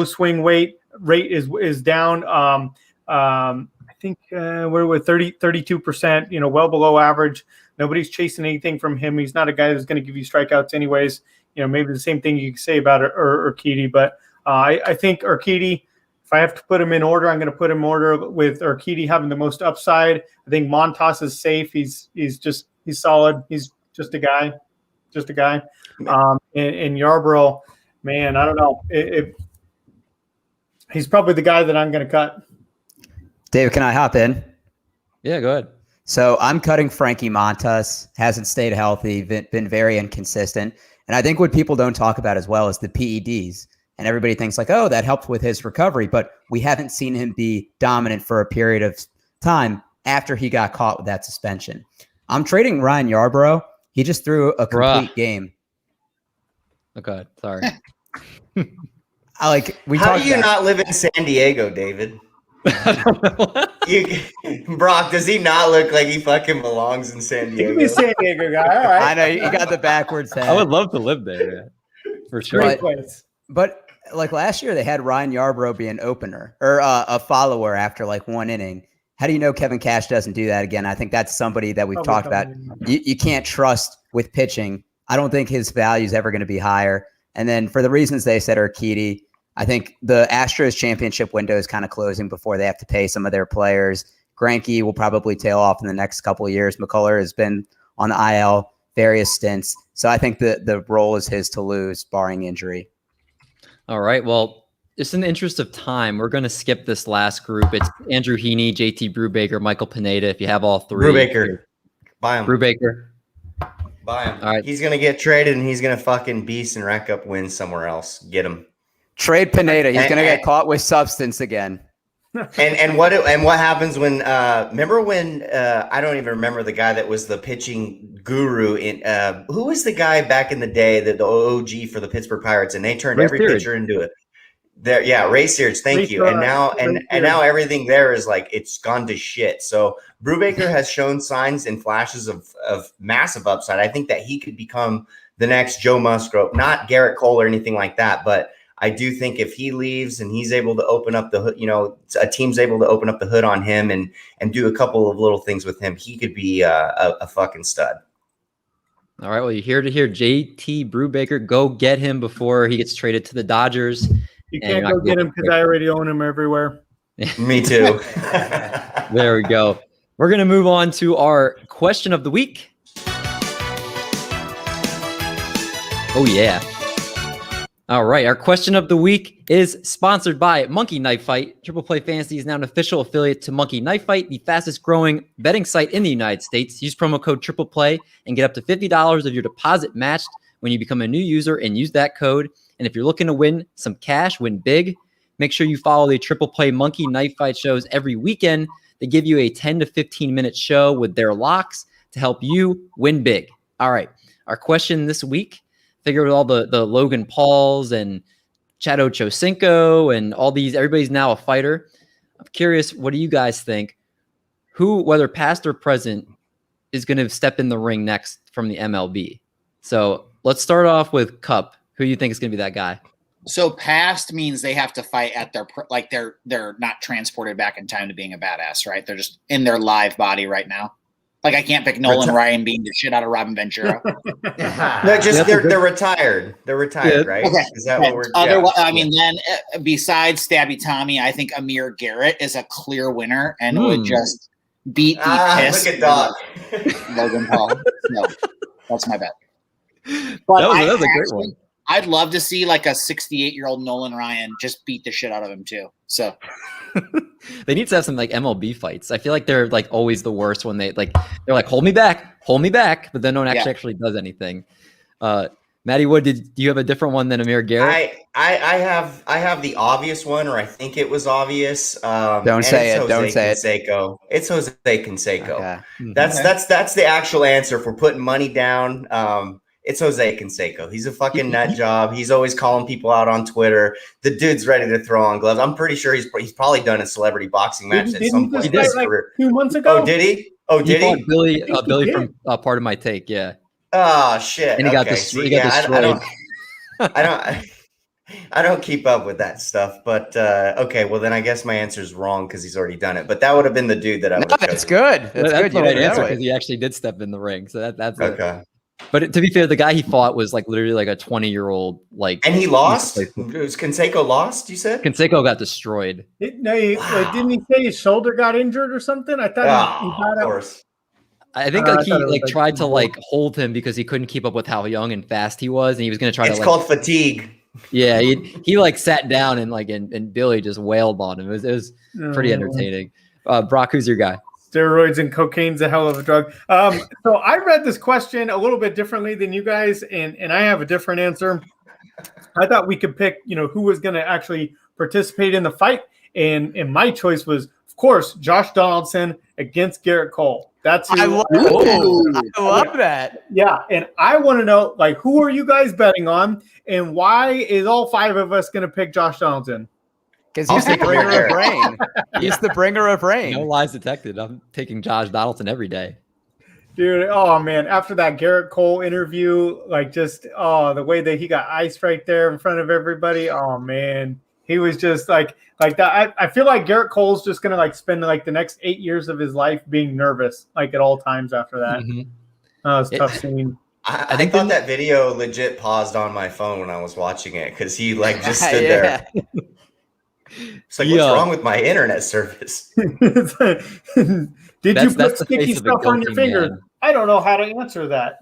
S3: swing rate is down. I think we're with 32%, well below average. Nobody's chasing anything from him. He's not a guy that's going to give you strikeouts anyways. Maybe the same thing you can say about Urquidy, but I think Urquidy, if I have to put him in order, I'm going to put him in order with Urquidy having the most upside. I think Montas is safe. He's solid. He's just a guy. And Yarbrough, man, I don't know. He's probably the guy that I'm going to cut.
S5: David, can I hop in?
S1: Yeah, go ahead.
S5: So I'm cutting Frankie Montas. Hasn't stayed healthy, been very inconsistent. And I think what people don't talk about as well is the PEDs. And everybody thinks oh, that helped with his recovery. But we haven't seen him be dominant for a period of time after he got caught with that suspension. I'm trading Ryan Yarbrough. He just threw a complete game.
S1: Okay, sorry.
S2: How do you not live in San Diego, David? Brock, does he not look like he fucking belongs in San Diego?
S3: Give me a San Diego guy. All right.
S5: I know you got the backwards head.
S1: I would love to live there, for sure.
S3: But
S5: last year they had Ryan Yarbrough be an opener or a follower after one inning. How do you know Kevin Cash doesn't do that again? I think that's somebody that we've talked about. You can't trust with pitching. I don't think his value is ever going to be higher. And then for the reasons they said, Urquidy, I think the Astros championship window is kind of closing before they have to pay some of their players. Greinke will probably tail off in the next couple of years. McCuller has been on the IL various stints. So I think the role is his to lose, barring injury.
S1: All right. Well, just in the interest of time, we're going to skip this last group. It's Andrew Heaney, JT Brubaker, Michael Pineda. If you have all three.
S2: Brubaker. Buy him.
S1: Brubaker.
S2: Buy him.
S1: All right.
S2: He's going to get traded, and he's going to fucking beast and rack up wins somewhere else. Get him.
S5: Trade Pineda. He's going to get caught with substance again.
S2: And what happens when remember when I don't even remember the guy that was the pitching guru in who was the guy back in the day, the OG for the Pittsburgh Pirates, and they turned every pitcher into it. There, yeah, Ray Search, thank you. And now now everything there is like it's gone to shit. So Brubaker has shown signs and flashes of massive upside. I think that he could become the next Joe Musgrove, not Garrett Cole or anything like that, but I do think if he leaves and he's able to open up the hood, a team's able to open up the hood on him and do a couple of little things with him, he could be a fucking stud.
S1: All right. Well, you're here to hear JT Brubaker. Go get him before he gets traded to the Dodgers.
S3: You can't go get him because I already own him everywhere.
S2: Me too.
S1: There we go. We're going to move on to our question of the week. Oh, yeah. All right. Our question of the week is sponsored by Monkey Knife Fight. Triple Play Fantasy is now an official affiliate to Monkey Knife Fight, the fastest growing betting site in the United States. Use promo code Triple Play and get up to $50 of your deposit matched when you become a new user and use that code. And if you're looking to win some cash, win big, make sure you follow the Triple Play Monkey Knife Fight shows every weekend. They give you a 10 to 15 minute show with their locks to help you win big. All right. Our question this week, figured all the Logan Pauls and Chad Ochocinco and all these, everybody's now a fighter. I'm curious, what do you guys think? Who, whether past or present, is going to step in the ring next from the MLB? So let's start off with Cup. Who do you think is going to be that guy?
S4: So past means they have to fight at their they're not transported back in time to being a badass, right? They're just in their live body right now. Like I can't pick Nolan Ryan beating the shit out of Robin Ventura.
S2: No, just they're retired. They're retired, right?
S4: Okay.
S2: Is that what we're?
S4: Otherwise, I mean, then besides Stabby Tommy, I think Amir Garrett is a clear winner and would just beat the piss.
S2: Look at Doc.
S4: Logan Paul. No, that's my bet. But
S1: that was a great one.
S4: I'd love to see like a 68-year-old Nolan Ryan just beat the shit out of him too. So
S1: they need to have some like MLB fights. I feel like they're like always the worst when they're like hold me back, but then no one actually does anything. Mattywood, do you have a different one than Amir Garrett?
S2: I have the obvious one, or I think it was obvious.
S5: Don't say it. Don't say
S2: Canseco. It's Jose Canseco.
S5: Okay.
S2: That's the actual answer for putting money down. It's Jose Canseco. He's a fucking nut job. He's always calling people out on Twitter. The dude's ready to throw on gloves. I'm pretty sure he's probably done a celebrity boxing match at some point in his career.
S3: 2 months ago.
S2: Oh, did he? Did he?
S1: Billy from Part of My Take. Yeah.
S2: Oh shit!
S1: And he got destroyed.
S2: I don't keep up with that stuff, but okay. Well, then I guess my answer is wrong because he's already done it. But that would have been the dude that I would have chosen.
S5: That's good. That's good.
S1: The right answer because he actually did step in the ring. So that's
S2: okay.
S1: But to be fair, the guy he fought was like literally like a 20-year-old and
S2: he lost. Was Canseco lost? You said
S1: Canseco got destroyed.
S3: Didn't he say his shoulder got injured or something? I thought he got
S2: of course.
S1: I think he tried to hold him because he couldn't keep up with how young and fast he was, and he was going to try to.
S2: It's called fatigue.
S1: Yeah, he sat down and Billy just wailed on him. It was pretty entertaining. Brock, who's your guy?
S3: Steroids and cocaine's a hell of a drug. So I read this question a little bit differently than you guys, and I have a different answer. I thought we could pick, who was going to actually participate in the fight, and my choice was, of course, Josh Donaldson against Garrett Cole. That's who
S5: I love that.
S3: Yeah, and I want to know, who are you guys betting on, and why is all five of us going to pick Josh Donaldson?
S5: Because he's the bringer of rain. He's the bringer of rain.
S1: No lies detected. I'm taking Josh Donaldson every day.
S3: Dude, oh man, after that Garrett Cole interview, the way that he got iced right there in front of everybody, oh man. He was just like that. I feel like Garrett Cole's just gonna spend the next 8 years of his life being nervous, at all times after that.
S1: Mm-hmm.
S3: It's tough scene.
S2: I thought that video legit paused on my phone when I was watching it because he just stood there. It's like, what's wrong with my internet service?
S3: Did you put sticky stuff on your fingers? Man. I don't know how to answer that.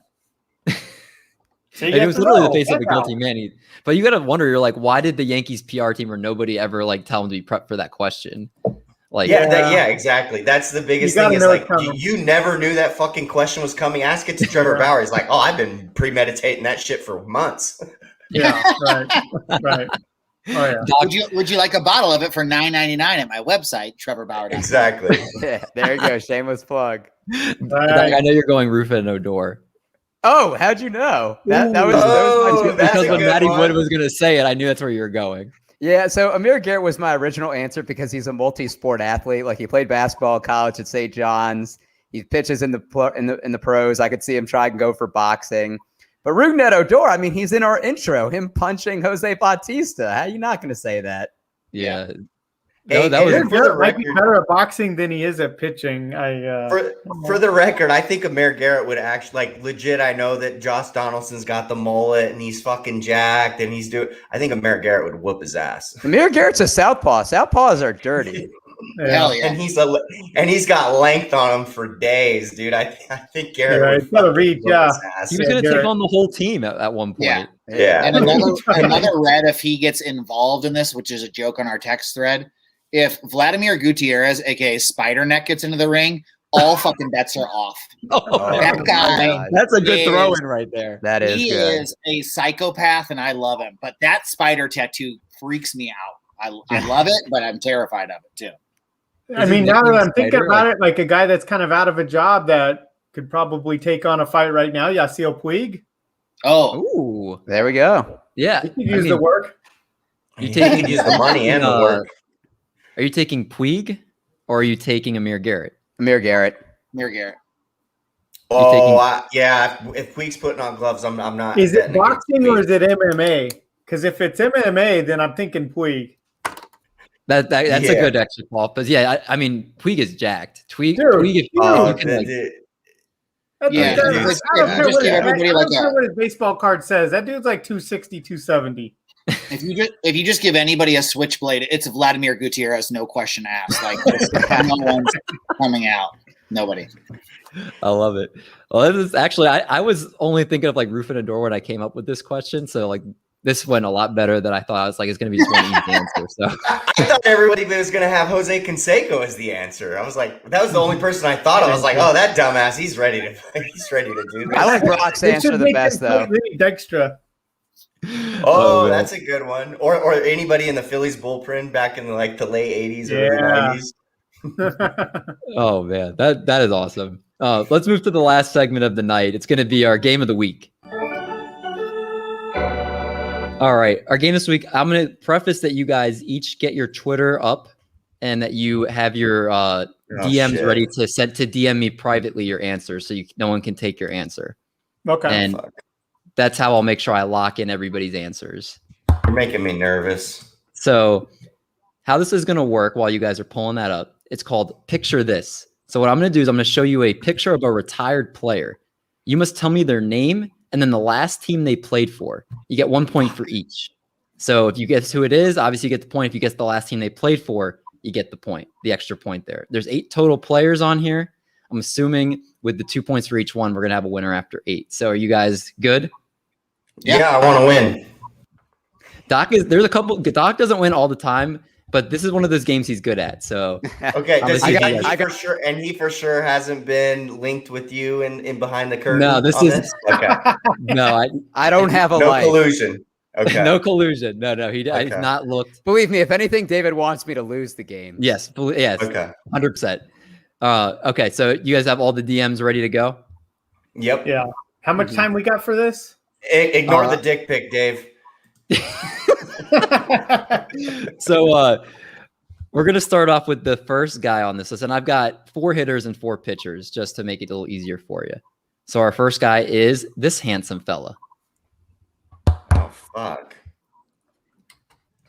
S3: So you
S1: And it
S3: get
S1: was
S3: to
S1: literally the
S3: know.
S1: face of a
S3: Check
S1: guilty
S3: out.
S1: man. But you got to wonder, you're like, why did the Yankees PR team or nobody ever like tell him to be prepped for that question? Like,
S2: Yeah, exactly. That's the biggest
S3: You gotta
S2: thing is
S3: know
S2: like
S3: it's coming.
S2: you never knew that fucking question was coming. Ask it to Trevor
S3: Yeah.
S2: Bauer. He's like, oh, I've been premeditating that shit for months.
S3: Yeah, right. Oh yeah.
S4: Would you like a bottle of it for $9.99 at my website, trevorbauer.com?
S2: Exactly.
S5: Yeah, there you go. Shameless plug.
S3: Right.
S1: I know you're going Rufa and Odor.
S5: Oh, how'd you know? That was
S2: Oh,
S5: my two.
S2: that's
S1: Because
S2: a
S1: when
S2: good
S1: Mattywood
S2: one.
S1: was going to say it, I knew that's where you were going.
S5: Yeah, so Amir Garrett was my original answer because he's a multi-sport athlete. Like he played basketball at college at St. John's. He pitches in the pros. I could see him try and go for boxing. But Rougned Odor, I mean, he's in our intro. Him punching Jose Bautista. How are you not going to say that?
S1: Yeah.
S2: Hey,
S1: that was
S2: and for the
S3: Might be
S2: record,
S3: better at boxing than he is at pitching.
S2: for the record, I think Amir Garrett would actually like legit. I know that Josh Donaldson's got the mullet and he's fucking jacked and he's doing. I think Amir Garrett would whoop his ass.
S5: Amir Garrett's a southpaw. Southpaws are dirty.
S4: Hell yeah.
S2: And he's got length on him for days, dude. I think Garrett would
S3: he's got a
S2: fucking
S3: reach,
S2: whoop
S3: yeah.
S2: his ass.
S1: He was going to take on the whole team at one point.
S4: Yeah.
S2: Yeah.
S4: And another red, if he gets involved in this, which is a joke on our text thread, if Vladimir Gutierrez, aka Spider Neck, gets into the ring, all fucking bets are off.
S1: Oh,
S4: That guy,
S1: that's a good
S4: is-
S1: throw-in right there.
S5: That is
S4: he
S5: good.
S4: is a psychopath, and I love him. But that spider tattoo freaks me out. I love it, but I'm terrified of it too.
S3: I mean, now that I'm thinking about it, like a guy that's kind of out of a job that could probably take on a fight right now, Yasiel Puig.
S4: Oh,
S1: Ooh.
S5: There we go.
S1: Yeah.
S3: He could use the work.
S2: You could use the money and the work.
S1: Are you taking Puig or are you taking Amir Garrett?
S5: Amir Garrett.
S4: Amir Garrett.
S2: Oh, yeah. If Puig's putting on gloves, I'm not.
S3: Is it
S2: betting against
S3: boxing or
S2: Puig.
S3: is it MMA? Because if it's MMA, then I'm thinking Puig.
S1: That's a
S2: Yeah.
S1: good extra call. But yeah, I mean, Puig is jacked. Puig,
S3: Dude,
S1: Puig if
S2: Oh,
S1: you can, like,
S3: That
S4: Yeah,
S3: dude,
S2: dude,
S3: I don't care
S4: just
S3: what
S4: give everybody like a-
S3: what his baseball card says. That dude's like 260, 270.
S4: If you just give anybody a switchblade, it's Vladimir Gutierrez, no question asked. Like no one's coming out. Nobody.
S1: I love it. Well, this is actually, I was only thinking of like Roof and Adore when I came up with this question. So like this went a lot better than I thought. I was like, it's going to be just one easy answer. So
S2: I thought everybody was going to have Jose Canseco as the answer. I was like, that was the only person I thought of. I was like, oh, that dumbass, he's ready to do this.
S5: I like Brock's
S3: They
S5: answer
S3: should
S5: the
S3: make
S5: best,
S3: him
S5: though.
S3: Vinny Dextra.
S2: Oh,
S1: man.
S2: that's a good one. Or anybody in the Phillies bullpen back in like the late 80s or early 90s.
S1: Oh man, that is awesome. Let's move to the last segment of the night. It's going to be our game of the week. All right, our game this week. I'm going to preface that you guys each get your Twitter up, and that you have your DMs
S2: shit.
S1: ready to send to DM me privately your answers, so no one can take your answer.
S3: Okay.
S1: And
S2: Fuck.
S1: that's how I'll make sure I lock in everybody's answers.
S2: You're making me nervous.
S1: So how this is going to work while you guys are pulling that up, it's called Picture This. So what I'm going to do is I'm going to show you a picture of a retired player. You must tell me their name and then the last team they played for. You get 1 point for each. So if you guess who it is, obviously you get the point. If you guess the last team they played for, you get the point, the extra point there. There's 8 total players on here. I'm assuming with the 2 points for each one, we're going to have a winner after 8. So are you guys good?
S2: Yeah, I want to win.
S1: Doc doesn't win all the time, but this is one of those games he's good at. So
S2: Okay, does he,
S1: I
S2: and he
S1: got-
S2: for sure, and he for sure hasn't been linked with you in behind the curtain.
S1: No, this
S2: on
S1: is-
S2: okay.
S1: no,
S5: I don't have a
S2: No
S5: life.
S2: collusion. Okay.
S1: no collusion. No, he's
S2: Okay.
S1: not looked.
S5: Believe me, if anything, David wants me to lose the game.
S1: Yes, yes,
S2: Okay.
S1: 100%. Okay, so you guys have all the DMs ready to go?
S2: Yep.
S3: Yeah. How much time we got for this?
S2: Ignore the dick pic, Dave.
S1: So we're gonna start off with the first guy on this list, and I've got 4 hitters and 4 pitchers just to make it a little easier for you. So our first guy is this handsome fella,
S2: Oh fuck.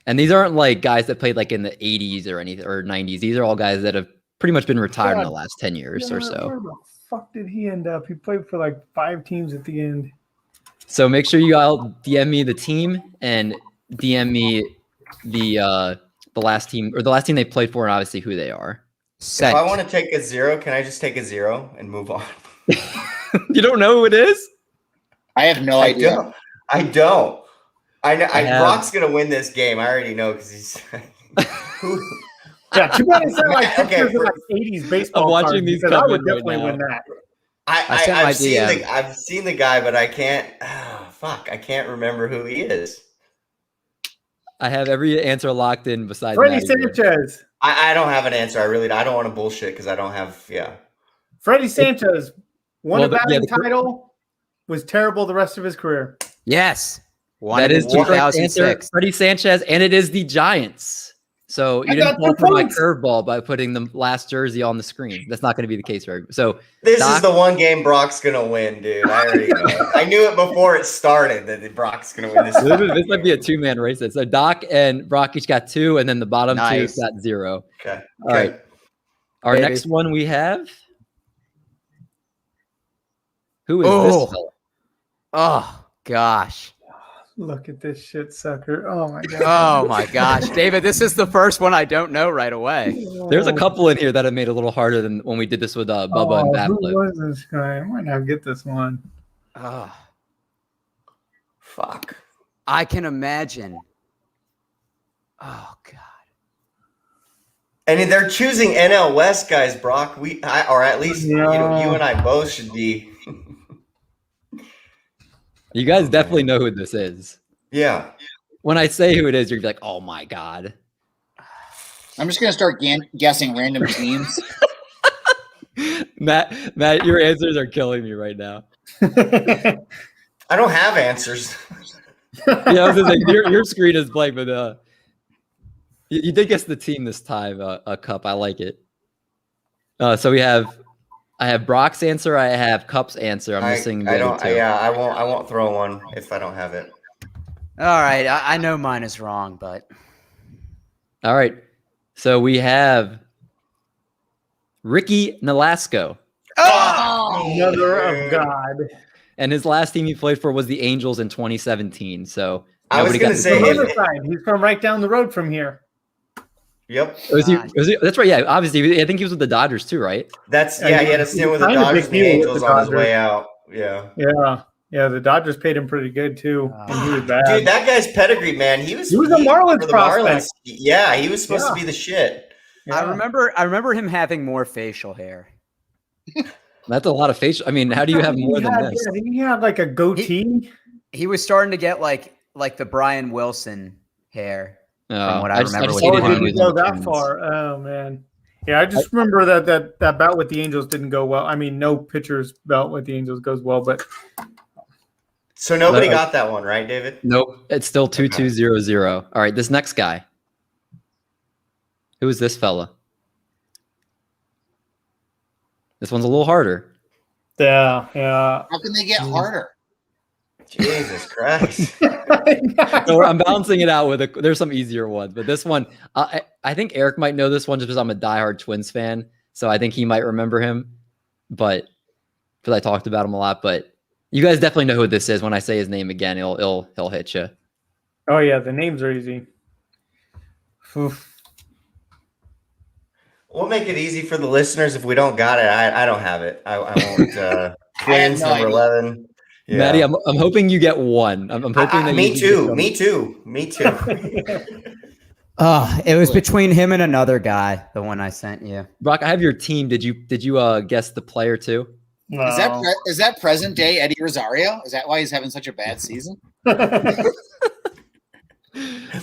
S1: and these aren't like guys that played like in the 80s or anything or 90s. These are all guys that have pretty much been retired in the last 10 years or so.
S3: Where the fuck did he end up? He played for like 5 teams at the end.
S1: So make sure you all DM me the team and DM me the last team or the last team they played for and obviously who they are.
S2: If I want to take a 0, can I just take a 0 and move on?
S1: You don't know who it is?
S4: I have no idea.
S2: I don't. Brock's gonna win this game. I already know because he's.
S3: Yeah, too bad it's not like
S2: Okay,
S3: pictures of like 80s baseball.
S1: I'm watching
S3: cards,
S1: these
S3: because I
S1: come
S3: would
S1: in right
S3: definitely
S1: now.
S3: win that.
S2: I've seen the guy, but I can't. I can't remember who he is.
S1: I have every answer locked in besides
S3: Freddie
S1: Mattywood.
S3: Sanchez.
S2: I don't have an answer. I don't want to bullshit because I don't have. Yeah.
S3: Freddie Sanchez won a
S1: the
S3: batting title. Was terrible the rest of his career.
S5: Yes.
S1: That is the correct answer,
S5: 2006.
S1: Freddie Sanchez, and it is the Giants. So you didn't fall for my curveball by putting the last jersey on the screen. That's not going to be the case for everybody. So
S2: this is the one game Brock's gonna win, dude. I already know. I knew it before it started that Brock's gonna win this.
S1: This might be a two-man race. So Doc and Brock each got 2, and then the bottom two got 0.
S2: Okay.
S1: All right. Our next one we have. Who is this fella?
S5: Oh gosh.
S3: Look at this shit sucker. Oh my god.
S5: Oh my gosh. David, this is the first one I don't know right away.
S1: There's a couple in here that have made it a little harder than when we did this with Bubba and
S3: Who
S1: Batflip.
S3: was this guy? I might not get this one.
S5: Oh,
S2: Fuck.
S5: I can imagine. Oh god.
S2: And they're choosing NL West guys, Brock. Or at least you and I both should be.
S1: You guys definitely know who this is.
S2: Yeah.
S1: When I say who it is, you're like, "Oh my god!"
S4: I'm just gonna start guessing random teams.
S1: Matt, your answers are killing me right now.
S2: I don't have answers.
S1: Yeah, I was gonna say, your screen is blank, but you did guess the team this time. A Cup, I like it. So I have Brock's answer. I have Cup's answer. I'm missing.
S2: I won't throw one if I don't have it.
S5: All right. I know mine is wrong, but
S1: all right. So we have Ricky Nolasco.
S3: Mother of God.
S1: And his last team he played for was the Angels in 2017. So
S2: I was going to say
S3: From the other side. He's from right down the road from here.
S2: Yep.
S1: Was he, that's right. Yeah, obviously. I think he was with the Dodgers too, right?
S2: He had a stint with the Dodgers and the Angels on his way out. Yeah.
S3: Yeah, the Dodgers paid him pretty good too. And he was bad.
S2: Dude, that guy's pedigree, man. He was
S3: a Marlins prospect.
S2: Yeah, he was supposed to be the shit.
S5: Yeah. I remember him having more facial hair.
S1: That's a lot of facial. I mean, how do you have more than this?
S3: Yeah, he had like a goatee.
S5: He was starting to get like the Brian Wilson hair. From what I remember,
S3: didn't go that far. Oh man, yeah. I just remember that bout with the Angels didn't go well. I mean, no pitcher's bout with the Angels goes well, but
S2: so nobody got that one, right, David?
S1: Nope. It's still 2-2-0-0. All right, this next guy. Who is this fella? This one's a little harder.
S3: Yeah.
S4: How can they get harder?
S2: Jesus Christ.
S1: So I'm balancing it out with there's some easier ones, but this one, I think Eric might know this one just because I'm a diehard Twins fan. So I think he might remember him, but because I talked about him a lot, but you guys definitely know who this is. When I say his name again, he'll hit you.
S3: Oh yeah. The names are easy. Oof.
S2: We'll make it easy for the listeners. If we don't got it, I don't have it. I won't. Twins, number 11. Yeah.
S1: Maddie, I'm hoping you get one. I'm hoping that
S2: me too.
S5: It was between him and another guy, the one I sent you.
S1: Brock, I have your team. Did you guess the player too?
S3: No.
S4: Is that present day Eddie Rosario? Is that why he's having such a bad season?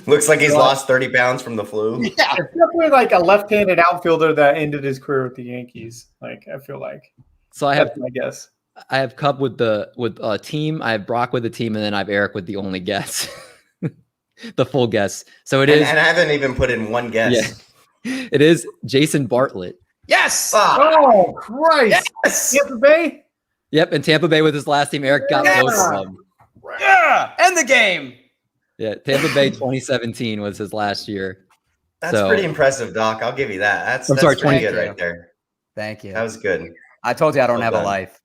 S2: Looks like he's lost 30 pounds from the flu.
S4: Yeah.
S3: It's definitely like a left-handed outfielder that ended his career with the Yankees. Like I feel like.
S1: So I have,
S3: I guess.
S1: I have Cup with a team. I have Brock with the team, and then I have Eric with the only guess, the full guess. So it is,
S2: and I haven't even put in one guess.
S1: Yeah, it is Jason Bartlett.
S5: Yes.
S3: Oh Christ!
S5: Yes.
S3: Tampa Bay.
S1: Yep, and Tampa Bay with his last team. Eric got both of them.
S5: Yeah. End the game.
S1: Yeah, Tampa Bay 2017 was his last year.
S2: That's pretty impressive, Doc. I'll give you that. That's pretty good right there.
S5: Thank you.
S2: That was good.
S5: I told you I don't have a life.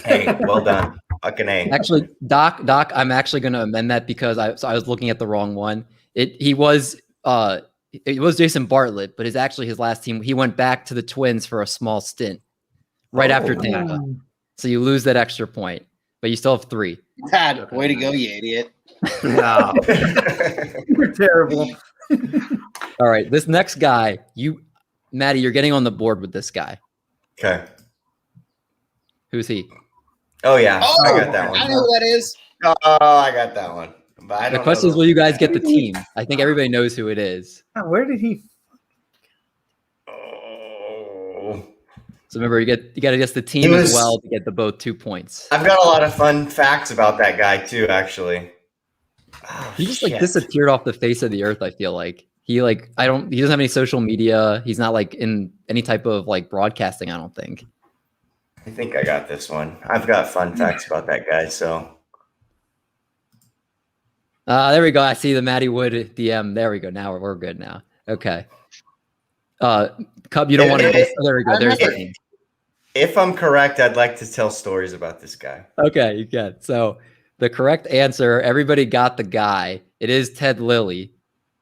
S2: Hey, well done. Fucking A.
S1: Actually, Doc, I'm actually going to amend that because I was looking at the wrong one. It was Jason Bartlett, but his last team, he went back to the Twins for a small stint right after Tampa. So you lose that extra point, but you still have 3.
S4: God, way to go, you idiot.
S5: No.
S3: You're terrible.
S1: All right, this next guy, Matty, you're getting on the board with this guy.
S2: Okay.
S1: Who's he?
S2: Oh yeah,
S4: Oh,
S2: I got that one.
S4: I know who that is.
S2: Oh, I got that one. But I
S1: The
S2: don't
S1: question
S2: know
S1: is, will you guys get the team? I think everybody knows who it is.
S3: Where did he?
S2: Oh.
S1: So remember, you got to guess the team as well to get the both 2 points.
S2: I've got a lot of fun facts about that guy too, actually. Oh,
S1: He just
S2: shit.
S1: disappeared off the face of the earth. I feel like he doesn't have any social media. He's not in any type of broadcasting. I don't think.
S2: I think I got this one. I've got fun facts about that guy. So
S1: There we go. I see the Mattywood DM. There we go. Now we're good now. Okay. Cub, you don't want to guess. Oh, there we go. There's the name.
S2: If I'm correct, I'd like to tell stories about this guy.
S1: Okay, you can. So the correct answer, everybody got the guy. It is Ted Lilly.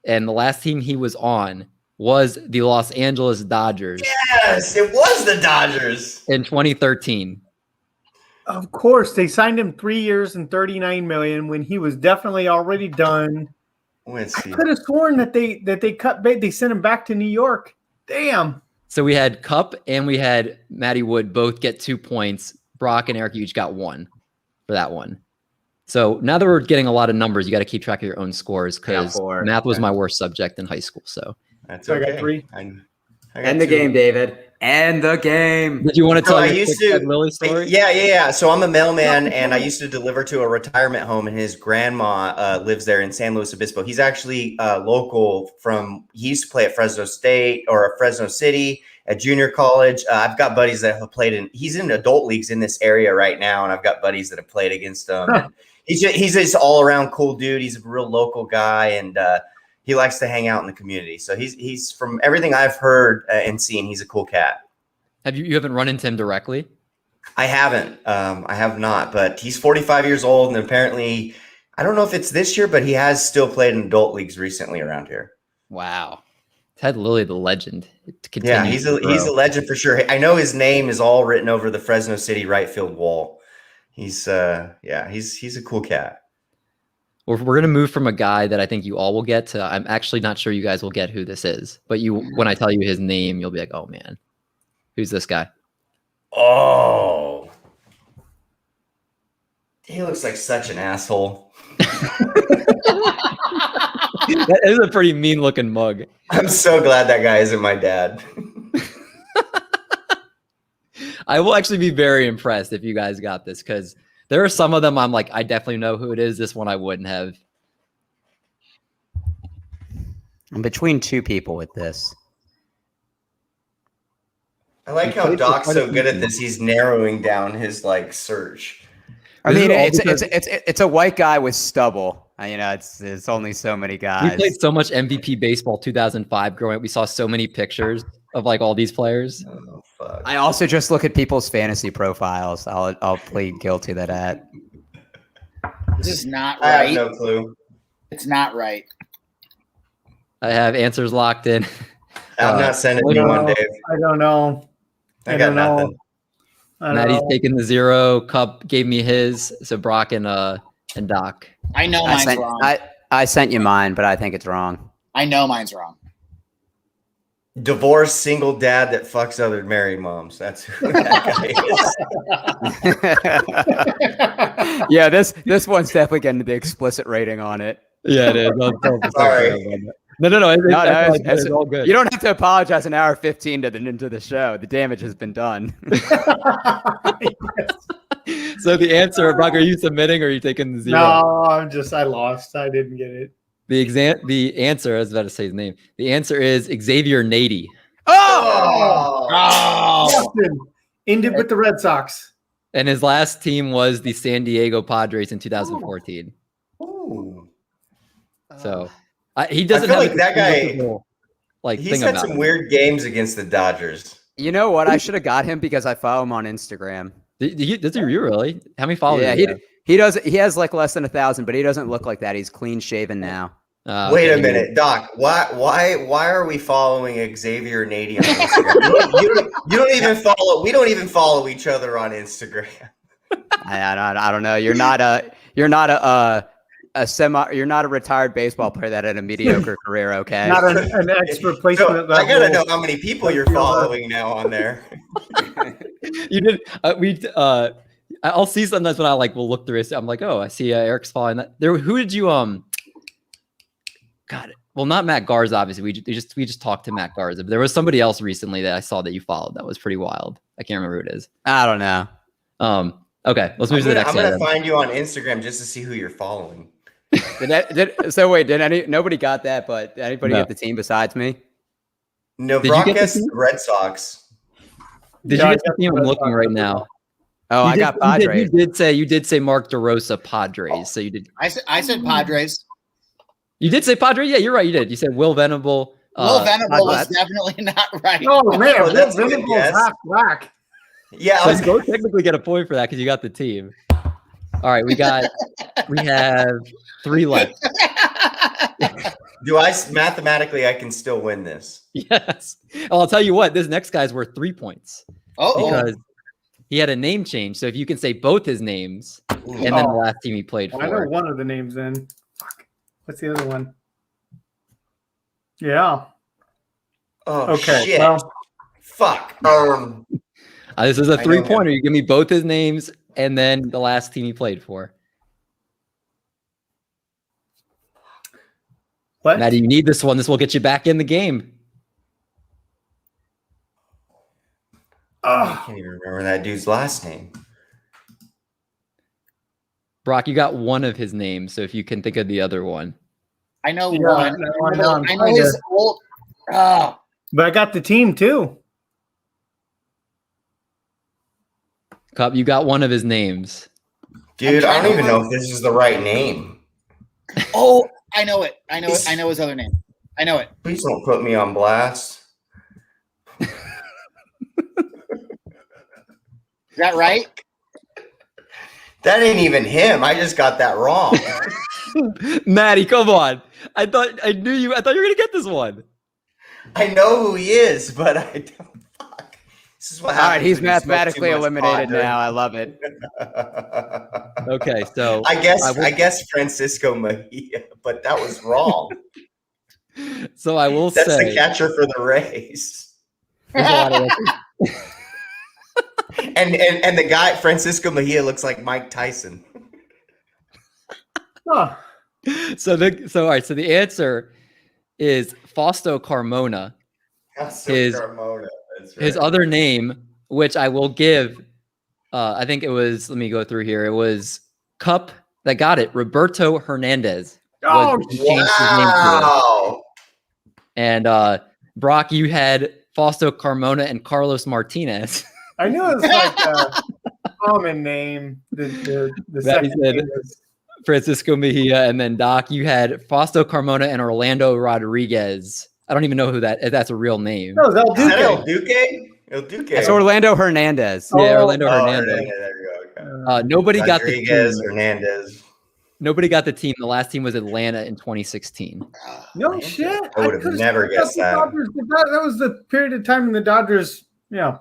S1: And the last team he was on was the Los Angeles Dodgers.
S2: Yes, it was the Dodgers.
S1: In 2013.
S3: Of course, they signed him 3 years and $39 million when he was definitely already done.
S2: Let's see.
S3: I could have sworn that they sent him back to New York. Damn.
S1: So we had Cup and we had Mattywood both get 2 points. Brock and Eric, you each got 1 for that one. So now that we're getting a lot of numbers, you got to keep track of your own scores because math was my worst subject in high school. So
S2: that's
S3: okay.
S2: I
S3: got 3.
S2: I got
S5: End the
S2: 2.
S5: game, David. End the game.
S1: Did you want to tell
S2: I
S1: your
S2: used
S1: quick
S2: to-
S1: Ted Lilly story?
S2: Yeah. So I'm a mailman, and I used to deliver to a retirement home, and his grandma lives there in San Luis Obispo. He's actually local he used to play at Fresno State or Fresno City at junior college. I've got buddies that have played he's in adult leagues in this area right now, and I've got buddies that have played against him. He's just all around cool dude. He's a real local guy, and he likes to hang out in the community. So he's from everything I've heard and seen, he's a cool cat.
S1: You haven't run into him directly?
S2: I haven't. I have not, but he's 45 years old, and apparently, I don't know if it's this year, but he has still played in adult leagues recently around here.
S1: Wow. Ted Lilly, the legend.
S2: Yeah, he's a legend for sure. I know his name is all written over the Fresno City right field wall. He's a cool cat.
S1: We're going to move from a guy that I think you all will get to, I'm actually not sure you guys will get who this is, but when I tell you his name, you'll be like, oh man, who's this guy?
S2: Oh, he looks like such an asshole.
S1: That is a pretty mean looking mug.
S2: I'm so glad that guy isn't my dad.
S1: I will actually be very impressed if you guys got this because there are some of them I'm like, I definitely know who it is. This one I wouldn't have.
S5: I'm between 2 people with this.
S2: I like how Doc's so good at this. He's narrowing down his search.
S5: I mean, it's a white guy with stubble. It's only so many guys.
S1: We played so much MVP baseball 2005 growing up. We saw so many pictures of all these players.
S2: Oh, fuck.
S5: I also just look at people's fantasy profiles. I'll plead guilty to that.
S4: This is not
S2: I
S4: right.
S2: have no clue.
S4: It's not right.
S1: I have answers locked in.
S2: I'm not sending you one, Dave.
S3: I don't know.
S2: I got nothing.
S1: Maddie's taking the 0. Cup gave me his. So Brock and Doc.
S4: I know mine's wrong.
S5: I sent you mine, but I think it's wrong.
S4: I know mine's wrong.
S2: Divorced single dad that fucks other married moms. That's who that guy is.
S5: Yeah, this one's definitely getting the explicit rating on it.
S1: Yeah, it is.
S2: Sorry.
S1: No. It's all good.
S5: You don't have to apologize an hour 15 into the show. The damage has been done.
S1: So the answer, Brock, are you submitting or are you taking the 0?
S3: No, I lost. I didn't get it.
S1: The answer, I was about to say his name. The answer is Xavier Nady.
S3: Boston ended with the Red Sox.
S1: And his last team was the San Diego Padres in 2014.
S2: Ooh.
S1: So he doesn't
S2: I feel
S1: have
S2: like that guy. He's
S1: thing
S2: had
S1: about
S2: some
S1: him.
S2: weird games against the Dodgers.
S5: You know what? I should have got him because I follow him on Instagram.
S1: Does he really? How many followers?
S5: Yeah,
S1: do you have?
S5: he does. He has less than 1,000, but he doesn't look like that. He's clean shaven now.
S2: Wait a minute, Doc. Why are we following Xavier Nady on Instagram? you don't even follow. We don't even follow each other on Instagram.
S5: I don't know. You're not you're not you're not a retired baseball player that had a mediocre career. Okay.
S3: Not an ex replacement.
S2: So I gotta know how many people you're following now on there.
S1: You did. I'll see sometimes when we'll look through it. I'm like, oh, I see Eric's following that. There, who did you Got it. Well, not Matt Garza, obviously. We just talked to Matt Garza, but there was somebody else recently that I saw that you followed. That was pretty wild. I can't remember who it is.
S5: I don't know.
S1: Okay, let's move to the next.
S2: I'm gonna find you on Instagram just to see who you're following.
S5: Nobody got that, but anybody get the team besides me?
S2: No, Brocness Red Sox.
S1: Did you get the team? I'm looking right now.
S5: Oh, I got Padres.
S1: You did say Mark DeRosa Padres. So you did.
S4: I said Padres.
S1: You did say Padres? Yeah, you're right. You did. You said Will Venable.
S4: Will Venable was definitely not right.
S3: Oh man,
S2: Oh, that's
S3: Will
S2: a good
S3: Venable's
S2: guess.
S3: half black.
S2: Yeah, I
S1: So
S2: was
S1: you both technically get a point for that because you got the team. All right, we have 3 left.
S2: mathematically I can still win this.
S1: Yes. Well, I'll tell you what. This next guy's worth 3 points because he had a name change. So if you can say both his names and then the last team he played for.
S3: I know one of the names then. Fuck. What's the other one? Yeah.
S2: Oh,
S3: Okay.
S2: shit.
S3: Well,
S2: Fuck.
S1: This is a
S2: I know
S1: 3-pointer. You give me both his names and then the last team he played for.
S3: what?
S1: Maddie, you need this one. This will get you back in the game.
S2: I can't even remember that dude's last name.
S1: Brock, you got one of his names. So if you can think of the other one.
S4: I know
S3: Yeah,
S4: one. I know his old.
S3: But I got the team too.
S1: Cup, you got one of his names.
S2: Dude, I don't even know if this is the right name.
S4: Oh, I know it. I know his other name. I know it.
S2: Please don't put me on blast.
S4: Is that right?
S2: That ain't even him. I just got that wrong.
S1: Maddie, come on. I thought you were gonna get this one.
S2: I know who he is, but I don't. Fuck. This is what happens.
S5: All right, he's
S2: when you smoke
S5: mathematically
S2: too much
S5: eliminated
S2: pot,
S5: now. I love it.
S1: Okay, so
S2: I guess Francisco Mejia, but that was wrong.
S1: So I will
S2: That's
S1: say
S2: the catcher for the Rays.
S1: there's a lot of
S2: And the guy Francisco Mejia looks like Mike Tyson.
S3: Huh.
S1: So all right. So the answer is Fausto Carmona.
S2: Carmona. That's right.
S1: His other name, which I will give, I think it was. Let me go through here. It was Cup that got it. Roberto Hernandez.
S3: Oh,
S1: changed his name to it.
S2: Wow.
S1: And Brock, you had Fausto Carmona and Carlos Martinez.
S3: I knew it was like a common name. The
S1: Maddie
S3: second
S1: said
S3: name was,
S1: Francisco Mejia, and then Doc, you had Fausto Carmona and Orlando Rodriguez. I don't even know who that's a real name.
S3: no, it was El
S2: Is that
S3: Duque.
S2: El Duque? El Duque.
S5: It's Orlando Hernandez.
S1: Yeah,
S3: Oh,
S1: Orlando Hernandez.
S2: Hernandez. There you go. Okay.
S1: Nobody got the
S2: Rodriguez,
S1: team.
S2: Hernandez.
S1: Nobody got the team. The last team was Atlanta in 2016.
S3: No shit.
S2: I would have
S3: could've
S2: never
S3: sworn
S2: guessed
S3: the
S2: that.
S3: Dodgers did that. That was the period of time when the Dodgers. Yeah.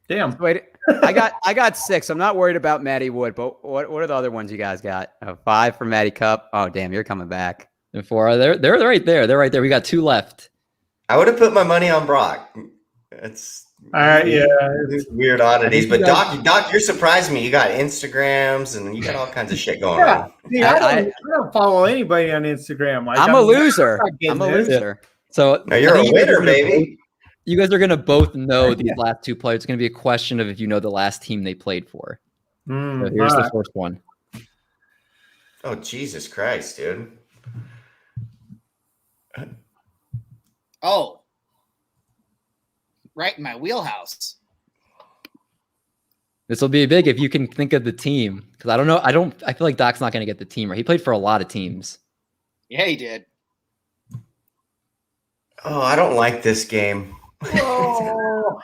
S3: Damn.
S5: Wait, I got 6. I'm not worried about Mattywood, but what are the other ones you guys got? 5 for Matty Cup. Oh damn, you're coming back.
S1: And 4, they're right there. They're right there. We got 2 left.
S2: I would have put my money on Brock. It's
S3: All right. Yeah.
S2: These weird oddities. But Doc, you're surprising me. You got Instagrams and you got all kinds of shit going
S3: Yeah.
S2: on.
S3: See, I don't follow anybody on Instagram.
S5: I'm a loser.
S3: I'm
S5: I'm a loser.
S1: So
S2: Now you're
S1: I
S2: a
S1: think you guys
S2: winner,
S1: are gonna
S2: baby.
S1: You guys are going to both know these last 2 players. It's going to be a question of if you know the last team they played for. So here's the first one.
S2: Oh, Jesus Christ, dude.
S4: Oh, right in my wheelhouse.
S1: This will be big if you can think of the team. Because I don't know. I feel like Doc's not going to get the team right. He played for a lot of teams.
S4: Yeah, he did.
S2: Oh, I don't like this game.
S3: Oh.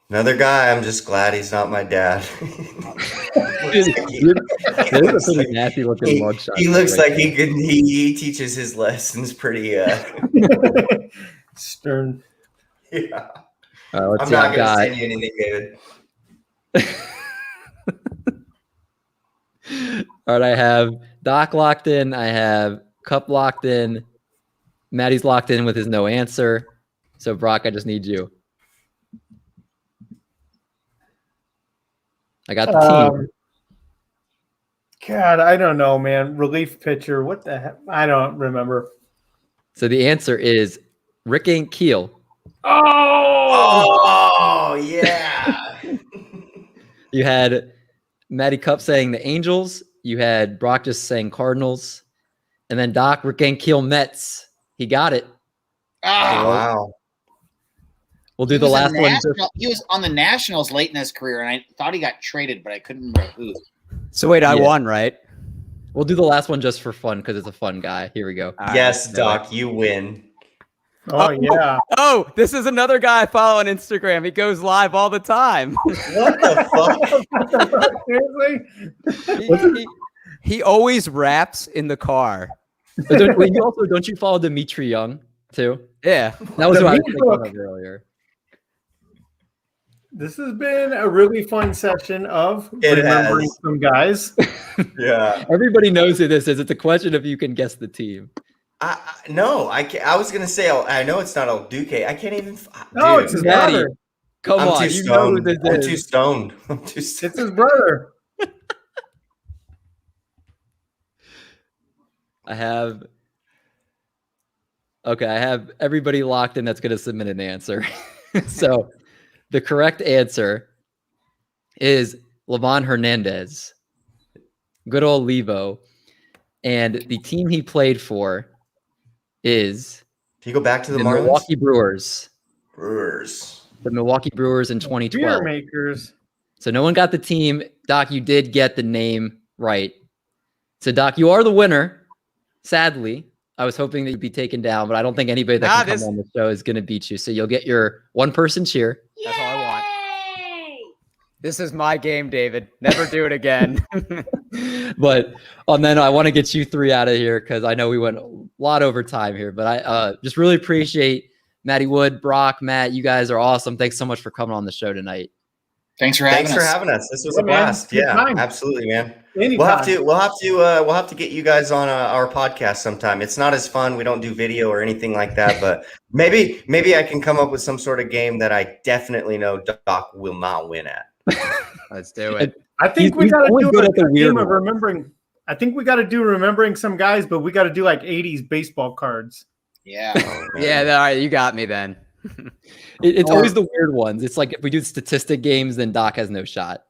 S2: Another guy, I'm just glad he's not my dad.
S1: It's a pretty nasty looking mugshot.
S2: He looks like he teaches his lessons pretty
S3: Stern.
S2: yeah.
S1: Let's
S2: I'm
S1: see.
S2: not
S1: I've
S2: going to
S1: got.
S2: send you anything, David.
S1: All right, I have Doc locked in. I have Cup locked in. Matty's locked in with his no answer. So Brock, I just need you. I got the team.
S3: God, I don't know, man. Relief pitcher. What the heck? I don't remember.
S1: So the answer is Rick Keel.
S2: Oh, yeah.
S1: You had Matty Cup saying the Angels. You had Brock just saying Cardinals. And then Doc, Rick Keel Mets. He got it.
S2: Wow.
S1: We'll do the last one.
S4: He was on the Nationals late in his career, and I thought he got traded, but I couldn't remember who.
S5: So wait, I won, right?
S1: We'll do the last one just for fun because it's a fun guy. Here we go.
S2: Yes, Doc, you win.
S3: Oh, yeah.
S5: Oh, this is another guy I follow on Instagram. He goes live all the time.
S2: What the fuck?
S3: Seriously?
S5: He always raps in the car.
S1: Don't you follow Dimitri Young too?
S5: Yeah.
S1: That was who I was
S3: Dimitri
S1: thinking of earlier.
S3: This has been a really fun session of
S2: It
S3: remembering
S2: has.
S3: some guys.
S2: Yeah.
S1: Everybody knows who this is. It's a question if you can guess the team.
S2: No, I can't. I was going to say, I know it's not El Duque. I can't even.
S3: No,
S2: Dude,
S3: it's his
S1: Matty.
S3: brother.
S1: Come
S2: I'm
S1: on,
S2: too
S1: you know who
S2: stoned.
S1: this
S2: I'm
S1: is.
S2: too stoned.
S3: It's his brother.
S1: I have everybody locked in that's going to submit an answer. So the correct answer is Levon Hernandez. Good old Levo. And the team he played for is
S2: Can you go back to the Marlins?
S1: Milwaukee Brewers.
S2: Brewers.
S1: The Milwaukee Brewers in
S3: Beer
S1: 2012.
S3: makers.
S1: So no one got the team. Doc, you did get the name right. So Doc, you are the winner. Sadly, I was hoping that you'd be taken down, but I don't think anybody that can come on the show is going to beat you. So you'll get your one-person cheer.
S5: That's all I want. This is my game, David. Never do it again.
S1: But on that note, I want to get you three out of here because I know we went a lot over time here. But I just really appreciate Mattywood, Brock, Matt. You guys are awesome. Thanks so much for coming on the show tonight.
S4: Thanks for having
S2: us. This was
S3: Yeah,
S2: a blast.
S3: man.
S2: Yeah,
S3: Anytime.
S2: absolutely, man.
S3: Anytime.
S2: We'll have to get you guys on our podcast sometime. It's not as fun. We don't do video or anything like that, but maybe I can come up with some sort of game that I definitely know Doc will not win at.
S5: Let's do it.
S3: I think we
S1: He's
S3: got to
S1: only
S3: do
S1: good
S3: a
S1: at the weird
S3: game of
S1: ones.
S3: remembering. I think we got to do remembering some guys, but we got to do like 80s baseball cards.
S4: Yeah.
S5: Yeah, all right, you got me then.
S1: It's always the weird ones. It's like if we do statistic games, then Doc has no shot.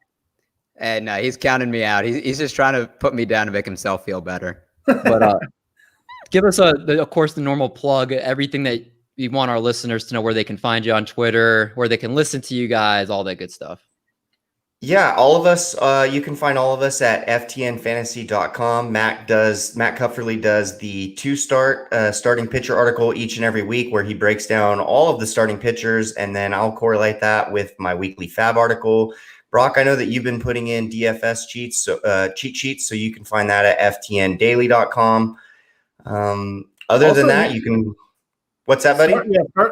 S5: And he's counting me out. He's just trying to put me down to make himself feel better.
S1: But give us, of course, the normal plug, everything that you want our listeners to know, where they can find you on Twitter, where they can listen to you guys, all that good stuff.
S2: Yeah, all of us, you can find all of us at ftnfantasy.com. Matt Kupferle does the starting pitcher article each and every week where he breaks down all of the starting pitchers, and then I'll correlate that with my weekly fab article. Brock, I know that you've been putting in DFS cheat sheets, so you can find that at ftndaily.com. Other than that, you can. What's that, buddy?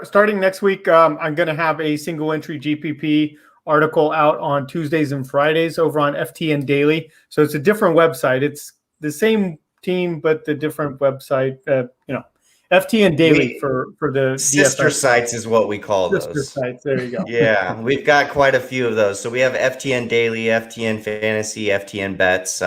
S3: Starting next week, I'm going to have a single entry GPP article out on Tuesdays and Fridays over on FTN Daily. So it's a different website. It's the same team, but the different website. FTN Daily for the
S2: sister
S3: DFS
S2: sites is what we call
S3: sister
S2: those.
S3: sites. There you go.
S2: Yeah, we've got quite a few of those. So we have FTN Daily, FTN Fantasy, FTN Bets.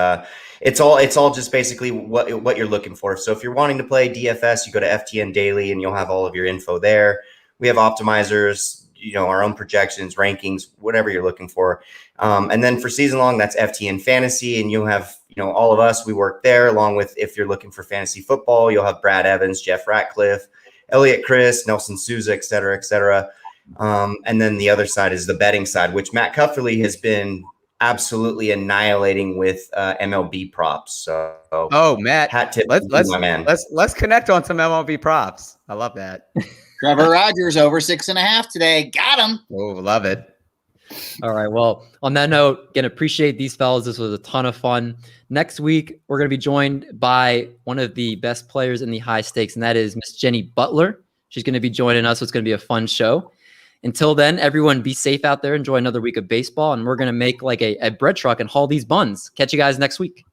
S2: It's all just basically what you're looking for. So if you're wanting to play DFS, you go to FTN Daily and you'll have all of your info there. We have optimizers, our own projections, rankings, whatever you're looking for. And then for season long, that's FTN Fantasy, and you'll have, all of us, we work there, along with, if you're looking for fantasy football, you'll have Brad Evans, Jeff Ratcliffe, Elliot Chris, Nelson Souza, et cetera, et cetera. And then the other side is the betting side, which Matt Kupferle has been absolutely annihilating with MLB props. So,
S5: Matt,
S2: hat tip, my man.
S5: Let's connect on some MLB props. I love that.
S4: Trevor Rogers over 6.5 today. Got him.
S5: Oh, love it.
S1: All right. Well, on that note, again, appreciate these fellas. This was a ton of fun. Next week, we're going to be joined by one of the best players in the high stakes, and that is Miss Jenny Butler. She's going to be joining us, so it's going to be a fun show. Until then, everyone be safe out there. Enjoy another week of baseball. And we're going to make like a bread truck and haul these buns. Catch you guys next week.